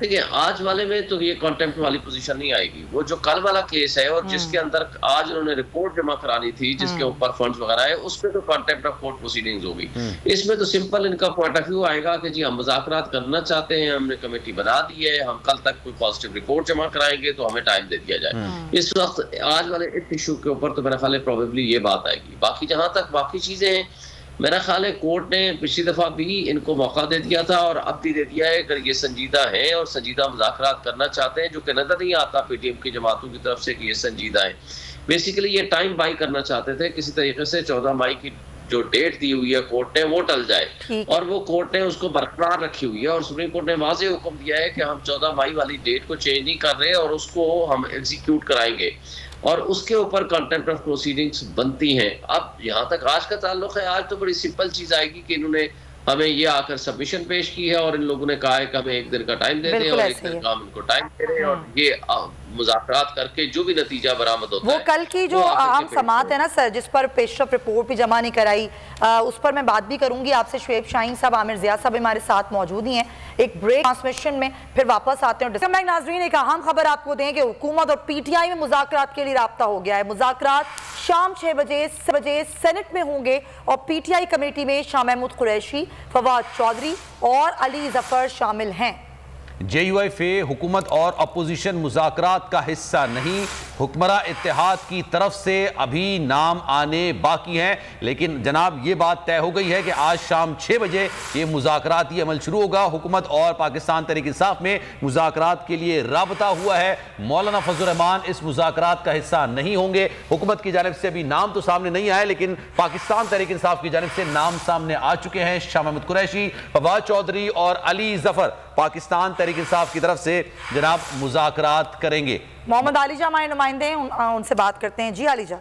دیکھیں آج والے میں تو یہ کانٹیمپٹ والی پوزیشن نہیں آئے گی. وہ جو کل والا کیس ہے اور جس کے اندر آج انہوں نے رپورٹ جمع کرانی تھی جس کے اوپر فنڈز وغیرہ ہے, اس پہ تو کانٹیمپٹ آف کورٹ پروسیڈنگز ہوگی. اس میں تو سمپل ان کا پوائنٹ آف ویو آئے گا کہ جی ہم مذاکرات کرنا چاہتے ہیں, ہم نے کمیٹی بنا دی ہے, ہم کل تک کوئی پازیٹیو رپورٹ جمع کرائیں گے تو ہمیں ٹائم دے دیا جائے. اس وقت آج والے ایشو کے اوپر تو میرا خیال ہے پروبیبلی یہ بات آئے گی. باقی جہاں تک باقی چیزیں ہیں, میرا خیال ہے کورٹ نے پچھلی دفعہ بھی ان کو موقع دے دیا تھا اور اب بھی دے دیا ہے. اگر یہ سنجیدہ ہیں اور سنجیدہ مذاکرات کرنا چاہتے ہیں, جو کہ نظر نہیں آتا پی ٹی ایم کی جماعتوں کی طرف سے کہ یہ سنجیدہ ہیں, بیسیکلی یہ ٹائم بائی کرنا چاہتے تھے کسی طریقے سے 14 مئی کی جو ڈیٹ دی ہوئی ہے کورٹ نے وہ ٹل جائے, اور وہ کورٹ نے اس کو برقرار رکھی ہوئی ہے. اور سپریم کورٹ نے واضح حکم دیا ہے کہ ہم 14 مئی والی ڈیٹ کو چینج نہیں کر رہے اور اس کو ہم ایگزیکیوٹ کرائیں گے, اور اس کے اوپر کانٹیمپٹ آف پروسیڈنگز بنتی ہیں. اب یہاں تک آج کا تعلق ہے, آج تو بڑی سمپل چیز آئے گی کہ انہوں نے ہمیں یہ آ کر سبمیشن پیش کی ہے اور ان لوگوں نے کہا ہے کہ ہمیں 1 دن کا ٹائم دے دیں, اور 1 دن کا ہم ان کو ٹائم دے رہے ہیں, اور یہ مذاکرات کر کے جو بھی نتیجہ برآمد ہوتا ہے. وہ کل کی جو عام سماعت ہے نا سر, جس پر پیشرفت رپورٹ بھی جمع نہیں کرائی, اس پر میں بات بھی کروں گی آپ سے. شعیب شاہین صاحب, عامر ضیاء صاحب ہمارے ساتھ موجود ہی ہیں. ایک بریک ٹرانسمیشن میں پھر واپس آتے ہیں. ناظرین ایک اہم خبر آپ کو دیں کہ حکومت اور پی ٹی آئی میں مذاکرات کے لیے رابطہ ہو گیا ہے. مذاکرات شام 6 بجے سینٹ میں ہوں گے, اور پی ٹی آئی کمیٹی میں شاہ محمود قریشی, فواد چودھری اور علی ظفر شامل ہیں. JUIF حکومت اور اپوزیشن مذاکرات کا حصہ نہیں. حکمراں اتحاد کی طرف سے ابھی نام آنے باقی ہیں, لیکن جناب یہ بات طے ہو گئی ہے کہ آج شام 6 بجے یہ مذاکراتی عمل شروع ہوگا. حکومت اور پاکستان تحریک انصاف میں مذاکرات کے لیے رابطہ ہوا ہے. مولانا فضل الرحمان اس مذاکرات کا حصہ نہیں ہوں گے. حکومت کی جانب سے ابھی نام تو سامنے نہیں آئے, لیکن پاکستان تحریک انصاف کی جانب سے نام سامنے آ چکے ہیں. شاہ محمود قریشی, فواد چودھری اور علی ظفر پاکستان تحریک انصاف کی طرف سے جناب مذاکرات کریں گے. محمد علی جا ہمارے نمائندے ہیں, ان سے بات کرتے ہیں. جی علی جا.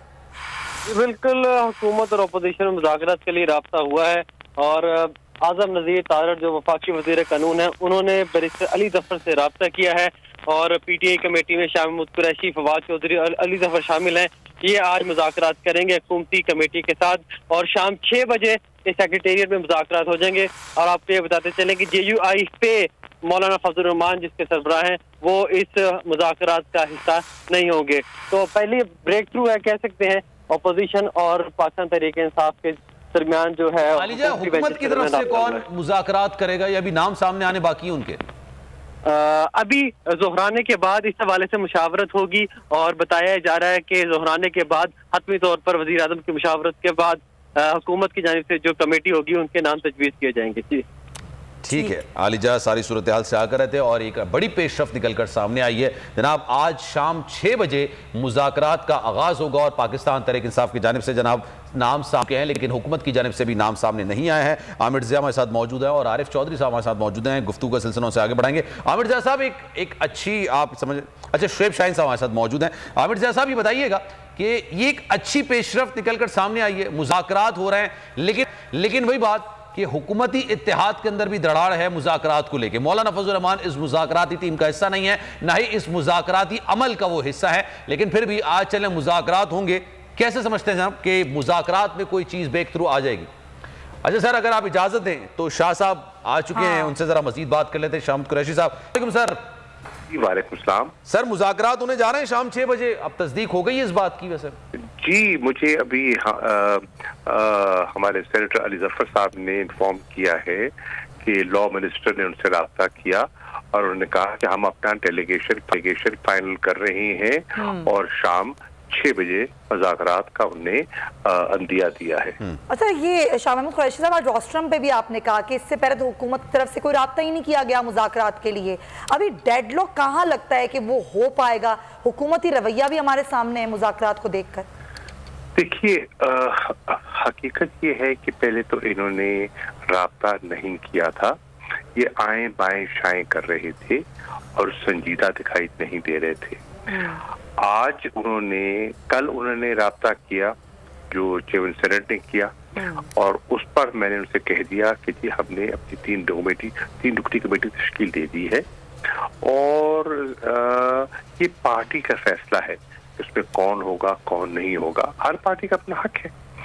بالکل, حکومت اور اپوزیشن مذاکرات کے لیے رابطہ ہوا ہے, اور اعظم نذیر تارڑ جو وفاقی وزیر قانون ہیں انہوں نے بیرسٹر علی ظفر سے رابطہ کیا ہے, اور پی ٹی آئی کمیٹی میں شاہ محمود قریشی, فواد چودھری اور علی ظفر شامل ہیں. یہ آج مذاکرات کریں گے حکومتی کمیٹی کے ساتھ, اور شام 6 بجے سیکریٹریٹ میں مذاکرات ہو جائیں گے. اور آپ کو یہ بتاتے چلیں کہ JUIF پہ مولانا فضل الرحمان جس کے سربراہ ہیں وہ اس مذاکرات کا حصہ نہیں ہوں گے. تو پہلی بریک تھرو ہے کہہ سکتے ہیں اپوزیشن اور پاکستان تحریک انصاف کے درمیان جو ہے. علی جا, حکومت کی طرف سے کون مذاکرات کرے گا, یا ابھی نام سامنے آنے باقی ہیں ان کے؟ ابھی ظہرانے کے بعد اس حوالے سے مشاورت ہوگی, اور بتایا جا رہا ہے کہ ظہرانے کے بعد حتمی طور پر وزیر اعظم کی مشاورت کے بعد حکومت کی جانب سے جو کمیٹی ہوگی ان کے نام تجویز کیے جائیں گے. جی ٹھیک ہے. علی جا ساری صورتحال سے آ کر رہے تھے, اور ایک بڑی پیش رفت نکل کر سامنے آئی ہے. جناب آج شام 6 بجے مذاکرات کا آغاز ہوگا, اور پاکستان تحریک انصاف کی جانب سے جناب نام سامنے ہیں, لیکن حکومت کی جانب سے بھی نام سامنے نہیں آئے ہیں. عامر ضیاء ہمارے ساتھ موجود ہیں اور عارف چودھری صاحب ہمارے ساتھ موجود ہیں. گفتگو کا سلسلوں سے آگے بڑھائیں گے. عامر ضیاء صاحب ایک اچھی آپ سمجھ, اچھا شعیب شاہین صاحب ہمارے ساتھ موجود ہیں. عامر ضیاء صاحب یہ بتائیے گا کہ یہ ایک اچھی پیش رفت نکل کر سامنے آئی ہے, مذاکرات ہو رہے ہیں, لیکن وہی بات کہ حکومتی اتحاد کے اندر بھی دراڑ ہے مذاکرات کو لے کے. مولانا فضل الرحمان اس مذاکراتی ٹیم کا حصہ نہیں ہے, نہ ہی اس مذاکراتی عمل کا وہ حصہ ہے, لیکن پھر بھی آج چلیں مذاکرات ہوں گے. کیسے سمجھتے ہیں جناب کہ مذاکرات میں کوئی چیز بریک تھرو آ جائے گی؟ اچھا سر, اگر آپ اجازت دیں تو شاہ صاحب آ چکے ہیں, ان سے ذرا مزید بات کر لیتے ہیں. شاہ محمود قریشی صاحب. وعلیکم سر. وعلیکم السلام سر. مذاکرات ہونے جا رہے ہیں شام 6 بجے, اب تصدیق ہو گئی ہے اس بات کی؟ ویسے جی, مجھے ابھی ہمارے سینیٹر علی ظفر صاحب نے انفارم کیا ہے کہ لا منسٹر نے ان سے رابطہ کیا, اور انہوں نے کہا کہ ہم اپنا ڈیلیگیشن فائنل کر رہے ہیں, اور شام 6 بجے مذاکرات کا انہیں اندیا دیا ہے. اچھا, یہ شاہ محمود قریشی صاحب, روسٹرم پہ بھی آپ نے کہا کہ اس سے پہلے تو حکومت کی طرف سے کوئی رابطہ ہی نہیں کیا گیا مذاکرات کے لیے. ابھی ڈیڈ لاک کہاں لگتا ہے کہ وہ ہو پائے گا؟ حکومتی رویہ بھی ہمارے سامنے ہے مذاکرات کو دیکھ کر. دیکھیے, حقیقت یہ ہے کہ پہلے تو انہوں نے رابطہ نہیں کیا تھا, یہ آئیں بائیں شائیں کر رہے تھے اور سنجیدہ دکھائی نہیں دے رہے تھے. آج کل انہوں نے رابطہ کیا جو چیئرمین سینیٹ نے کیا, اور اس پر میں نے ان سے کہہ دیا کہ جی ہم نے اپنی 3 رکنی کمیٹی تشکیل دے دی ہے, اور یہ پارٹی کا فیصلہ ہے اس میں کون ہوگا کون نہیں ہوگا. ہر پارٹی کا اپنا حق ہے.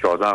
14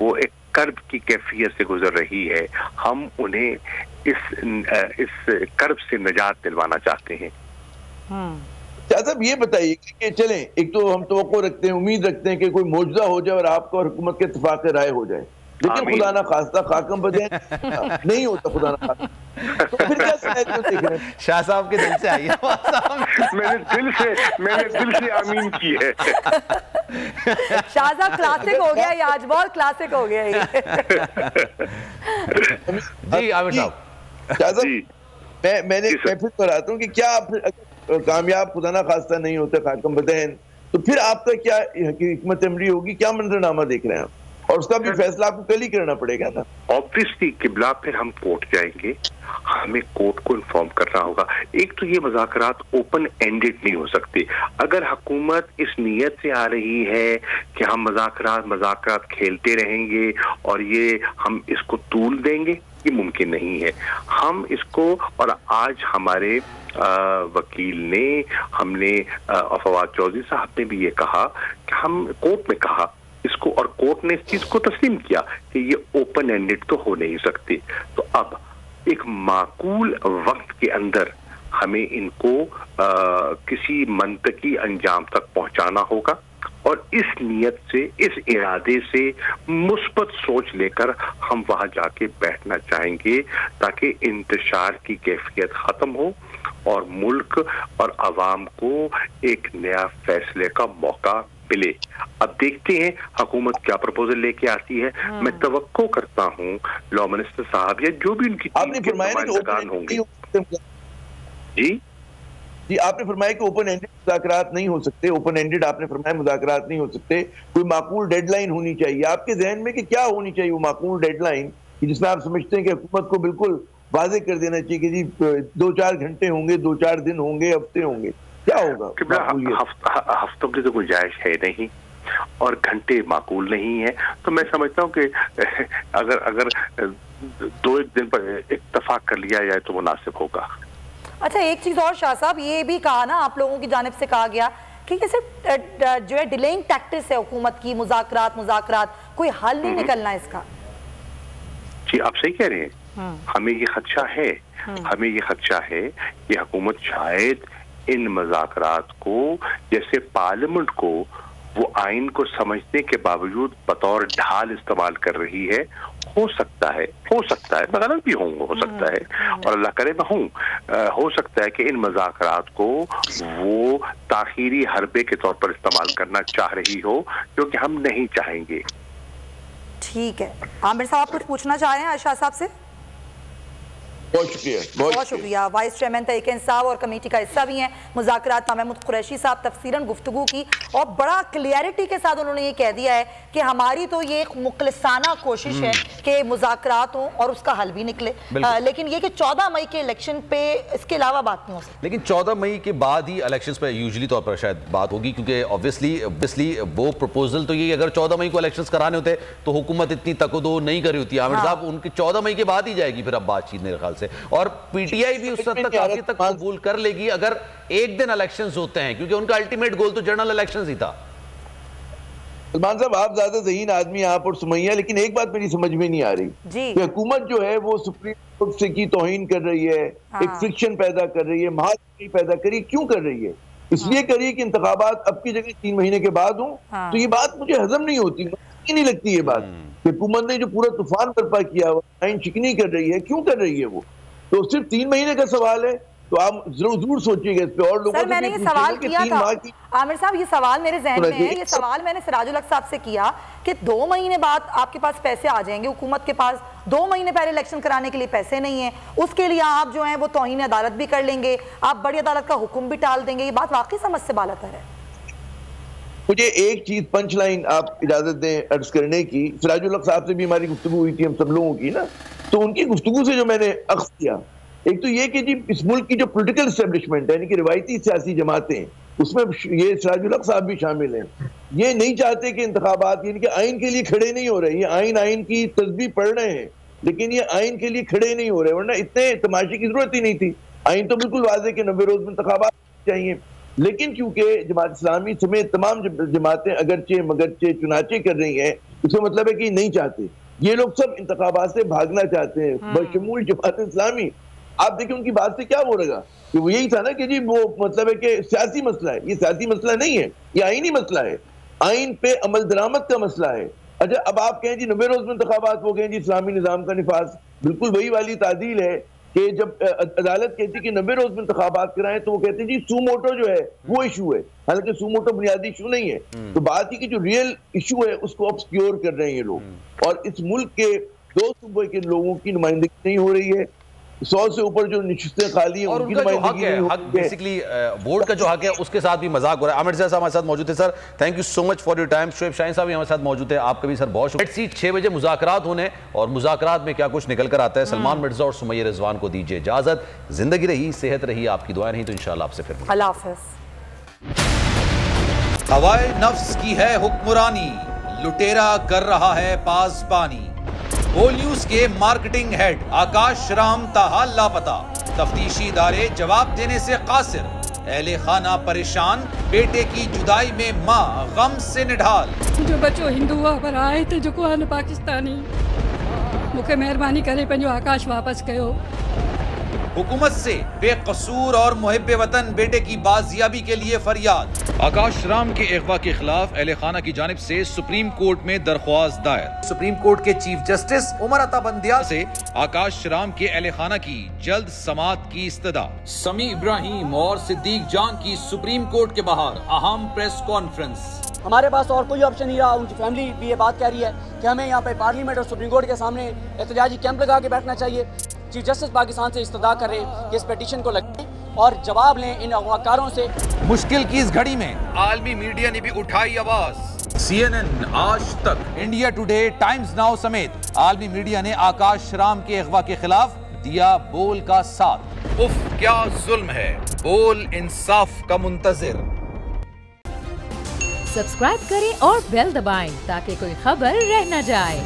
وہ ایک کرب کی کیفیت سے گزر رہی ہے، ہم انہیں اس کرب سے نجات دلوانا چاہتے ہیں۔ شاہ صاحب یہ بتائیے کہ چلیں، ایک تو ہم توقع رکھتے ہیں، امید رکھتے ہیں کہ کوئی معجزہ ہو جائے اور آپ کو اور حکومت کے اتفاق رائے ہو جائے، لیکن خدا نہ خواستہ خاکم بدین نہیں ہوتا، خدا نہ خواستہ، تو پھر کیا سنیریو دیکھ رہے ہیں؟ شاہ صاحب کے دل سے آئیے، میں نے دل سے آمین کی ہے۔ شاہ صاحب کلاسک ہو گیا یہ، آج بہت کلاسک ہو گیا یہ۔ جی عامر صاحب، شاہ صاحب میں پھر بتاتا ہوں کہ کیا کامیاب خدا نہ خواستہ نہیں ہوتے خاکم بدین، تو پھر آپ کا کیا حکمت عملی ہوگی، کیا منظرنامہ دیکھ رہے ہیں آپ؟ اور اس کا بھی فیصلہ آپ کو کل ہی کرنا پڑے گا نا۔ آبویسلی قبلہ پھر ہم کورٹ جائیں گے، ہمیں کورٹ کو انفارم کرنا ہوگا۔ ایک تو یہ مذاکرات اوپن اینڈڈ نہیں ہو سکتے۔ اگر حکومت اس نیت سے آ رہی ہے کہ ہم مذاکرات کھیلتے رہیں گے اور یہ ہم اس کو طول دیں گے، یہ ممکن نہیں ہے۔ ہم اس کو، اور آج ہمارے وکیل نے، ہم نے فواد چودھری صاحب نے بھی یہ کہا کہ ہم کورٹ میں کہا اس کو، اور کورٹ نے اس چیز کو تسلیم کیا کہ یہ اوپن اینڈڈ تو ہو نہیں سکتے۔ تو اب ایک معقول وقت کے اندر ہمیں ان کو کسی منطقی انجام تک پہنچانا ہوگا، اور اس نیت سے، اس ارادے سے، مثبت سوچ لے کر ہم وہاں جا کے بیٹھنا چاہیں گے تاکہ انتشار کی کیفیت ختم ہو اور ملک اور عوام کو ایک نیا فیصلے کا موقع ملے۔ اب دیکھتے ہیں حکومت کیا پروپوزل لے کے آتی ہے۔ میں توقع کرتا ہوں لا منسٹر صاحب یا جو بھی ان کی ٹیم کے نمائندگان ہوں گے، جی آپ نے فرمایا کہ اوپن اینڈڈ مذاکرات نہیں ہو سکتے، اوپن اینڈڈ آپ نے فرمایا مذاکرات نہیں ہو سکتے، کوئی معقول ڈیڈ لائن ہونی چاہیے۔ آپ کے ذہن میں کہ کیا ہونی چاہیے وہ معقول ڈیڈ لائن جس میں آپ سمجھتے ہیں کہ حکومت کو بالکل واضح کر دینا چاہیے کہ جی 2-4 گھنٹے ہوں گے، 2-4 دن ہوں گے، ہفتے ہوں گے، کیا ہوگا؟ ہفتوں کی تو گنجائش ہے نہیں اور گھنٹے معقول نہیں ہے، تو میں سمجھتا ہوں کہ اگر 2-1 دن پر اتفاق کر لیا جائے تو مناسب ہوگا۔ اچھا ایک چیز اور شاہ صاحب، یہ بھی کہا نا آپ لوگوں کی جانب سے کہا گیا کہ یہ صرف جو ہے ڈیلینگ ٹیکٹس ہے حکومت کی، مذاکرات، کوئی حل نہیں نکلنا اس کا۔ جی آپ صحیح کہہ رہے ہیں، ہمیں یہ خدشہ ہے کہ حکومت شاید ان مذاکرات کو، جیسے پارلیمنٹ کو وہ آئین کو سمجھنے کے باوجود بطور ڈھال استعمال کر رہی ہے۔ ہو سکتا ہے میں غلط بھی ہوں، ہو سکتا ہے اور اللہ کرے میں ہوں، ہو سکتا ہے کہ ان مذاکرات کو وہ تاخیری حربے کے طور پر استعمال کرنا چاہ رہی ہو، جو کہ ہم نہیں چاہیں گے۔ ٹھیک ہے، عامر صاحب آپ کچھ پوچھنا چاہ رہے ہیں شاہ صاحب سے؟ بہت شکریہ۔ وائس چیئرمین تحریک انصاف اور کمیٹی کا حصہ بھی ہیں مذاکرات محمود قریشی صاحب، تفصیلاً گفتگو کی اور بڑا کلیئرٹی کے ساتھ انہوں نے یہ کہہ دیا ہے کہ ہماری تو یہ ایک مخلصانہ کوشش ہے کہ مذاکرات ہوں اور اس کا حل بھی نکلے، لیکن یہ کہ 14 مئی کے الیکشن پہ اس کے علاوہ بات نہیں ہو سکتی۔ لیکن 14 مئی کے بعد ہی الیکشنز پہ یوزلی طور پر شاید بات ہوگی، کیونکہ obviously وہ پروپوزل تو یہ اگر 14 مئی کو الیکشنز کرانے ہوتے تو حکومت اتنی تقدو نہیں کری ہوتی۔ عامر صاحب ان کی 14 مئی کے بعد ہی جائے گی پھر اب بات چیت میرے خیال سے، اور پی ٹی آئی بھی اس حد تک آخر تک قبول کر لے گی اگر ایک دن الیکشنز ہوتے ہیں، کیونکہ ان کا الٹیمیٹ گول تو جنرل الیکشنز ہی تھا۔ سلمان صاحب آپ زیادہ ذہین آدمی آپ اور سمیہ، لیکن ایک بات میری سمجھ میں نہیں آ رہی کہ حکومت جو ہے وہ سپریم کورٹ سے کی توہین کر رہی ہے، ایک فرکشن پیدا کر رہی ہے، محاذ پیدا کری، کیوں کر رہی ہے؟ اس لیے کری کہ انتخابات اب کی جگہ 3 مہینے کے بعد ہوں، تو یہ بات مجھے ہضم نہیں ہوتی، مجھے نہیں لگتی یہ بات کہ حکومت نے جو پورا طوفان برپا کیا ہوا آئین شکنی کر رہی ہے، کیوں کر رہی ہے وہ؟ تو صرف 3 مہینے کا سوال ہے، تو آپ ضرور سوچیے گا اس پہ، اور لوگوں سے میں نے یہ سوال کیا تھا عامر صاحب، یہ سوال میرے ذہن میں ہے، یہ سوال میں نے سراج الحق صاحب سے کیا کہ 2 مہینے بعد آپ کے پاس پیسے آ جائیں گے، حکومت کے پاس 2 مہینے پہلے الیکشن کرانے کے لیے پیسے نہیں ہیں، اس کے لیے آپ جو ہیں وہ توہین عدالت بھی کر لیں گے، آپ بڑی عدالت کا حکم بھی ٹال دیں گے، یہ بات واقعی سمجھ سے بالاتر ہے۔ مجھے ایک چیز پنچ لائن آپ اجازت دیں عرض کرنے کی، سراج الحق صاحب سے بھی ہماری گفتگو ہوئی تھی ہم سب لوگوں کی نا، تو ان کی گفتگو سے جو میں نے اخذ کیا، ایک تو یہ کہ جی اس ملک کی جو پولیٹیکل اسٹیبلشمنٹ ہے، یعنی کہ روایتی سیاسی جماعتیں، اس میں یہ سراج الحق صاحب بھی شامل ہیں، یہ نہیں چاہتے کہ انتخابات، یعنی کہ آئین کے لیے کھڑے نہیں ہو رہے، یہ آئین کی تسبیح پڑھ رہے ہیں لیکن یہ آئین کے لیے کھڑے نہیں ہو رہے، ورنہ اتنے تماشے کی ضرورت ہی نہیں تھی، آئین تو بالکل واضح کہ 90 روز میں انتخابات چاہیے، لیکن کیونکہ جماعت اسلامی سمیت تمام جماعتیں اگرچہ مگرچہ چنانچہ کر رہی ہیں، اس کا مطلب ہے کہ نہیں چاہتے، یہ لوگ سب انتخابات سے بھاگنا چاہتے ہیں بشمول جماعت اسلامی۔ آپ دیکھیں ان کی بات سے کیا ہو رہا، کہ وہ یہی تھا نا کہ جی وہ مطلب ہے کہ سیاسی مسئلہ ہے، یہ سیاسی مسئلہ نہیں ہے، یہ آئینی مسئلہ ہے، آئین پہ عمل درآمد کا مسئلہ ہے۔ اچھا اب آپ کہیں جی 90 روز میں انتخابات ہو گئے جی اسلامی نظام کا نفاذ، بالکل وہی والی تعدیل ہے کہ جب عدالت کہتی کہ 90 روز میں انتخابات کرائیں تو وہ کہتے ہیں جی سو موٹو جو ہے وہ ایشو ہے، حالانکہ سو موٹو بنیادی ایشو نہیں ہے۔ تو بات ہی کہ جو ریئل ایشو ہے اس کو obscure کر رہے ہیں یہ لوگ، اور اس ملک کے 2 صوبے کے لوگوں کی نمائندگی نہیں ہو رہی ہے، 100 سے اوپر جو نشستیں خالی ہیں اور ان کا جو حق ہے، حق بیسیکلی ووٹ کا جو حق ہے اس کے ساتھ بھی مذاق ہو رہا ہے۔ عامر صاحب ہمارے ساتھ موجود ہے، sir thank you so much for your time. Shoaib Shaheen sahab بھی ہمارے ساتھ موجود ہے، آپ کا بھی سر بہت شکریہ۔ سیٹ 6 بجے مذاکرات ہونے، اور مذاکرات میں کیا کچھ نکل کر آتا ہے، سلمان مرزا اور سمیہ رضوان کو دیجیے اجازت۔ زندگی رہی، صحت رہی، آپ کی دعائیں رہیں تو انشاءاللہ آپ سے پھر اللہ حافظ۔ ہوائے نفس کی ہے حکمرانی، لٹیرا کر رہا ہے پاسبانی۔ بول نیوز کے مارکیٹنگ ہیڈ آکاش رام تاحال لاپتہ، تفتیشی ادارے جواب دینے سے قاصر، اہل خانہ پریشان، بیٹے کی جدائی میں ماں غم سے نڈھال۔ جو بچو ہندو پر آئے تھے جو کوان پاکستانی، مکھے مہربانی کرے پنجو آکاش واپس کیو۔ حکومت سے بے قصور اور محب وطن بیٹے کی بازیابی کے لیے فریاد۔ آکاش رام کے اغوا کے خلاف اہل خانہ کی جانب سے سپریم کورٹ میں درخواست دائر۔ سپریم کورٹ کے چیف جسٹس عمر عطا بندیال سے آکاش رام کے اہل خانہ کی جلد سماعت کی استدعا۔ سمیع ابراہیم اور صدیق جان کی سپریم کورٹ کے باہر اہم پریس کانفرنس۔ ہمارے پاس اور کوئی آپشن نہیں رہا، ان کی فیملی بھی یہ بات کہہ رہی ہے کہ ہمیں یہاں پہ پارلیمنٹ اور سپریم کورٹ کے سامنے احتجاجی کیمپ لگا کے بیٹھنا چاہیے۔ چیف جسٹس پاکستان سے استدعا کر رہے ہیں کہ اس پیٹیشن کو لگائیں اور جواب لیں ان اغواکاروں سے۔ مشکل کی اس گھڑی میں عالمی میڈیا نے بھی اٹھائی آواز۔ CNN، آج تک، انڈیا ٹوڈے، ٹائمز ناؤ سمیت عالمی میڈیا نے آکاش رام کے اغوا کے خلاف دیا بول کا ساتھ۔ اف کیا ظلم ہے، بول انصاف کا منتظر۔ سبسکرائب کریں اور بیل دبائیں تاکہ کوئی خبر رہ نہ جائے۔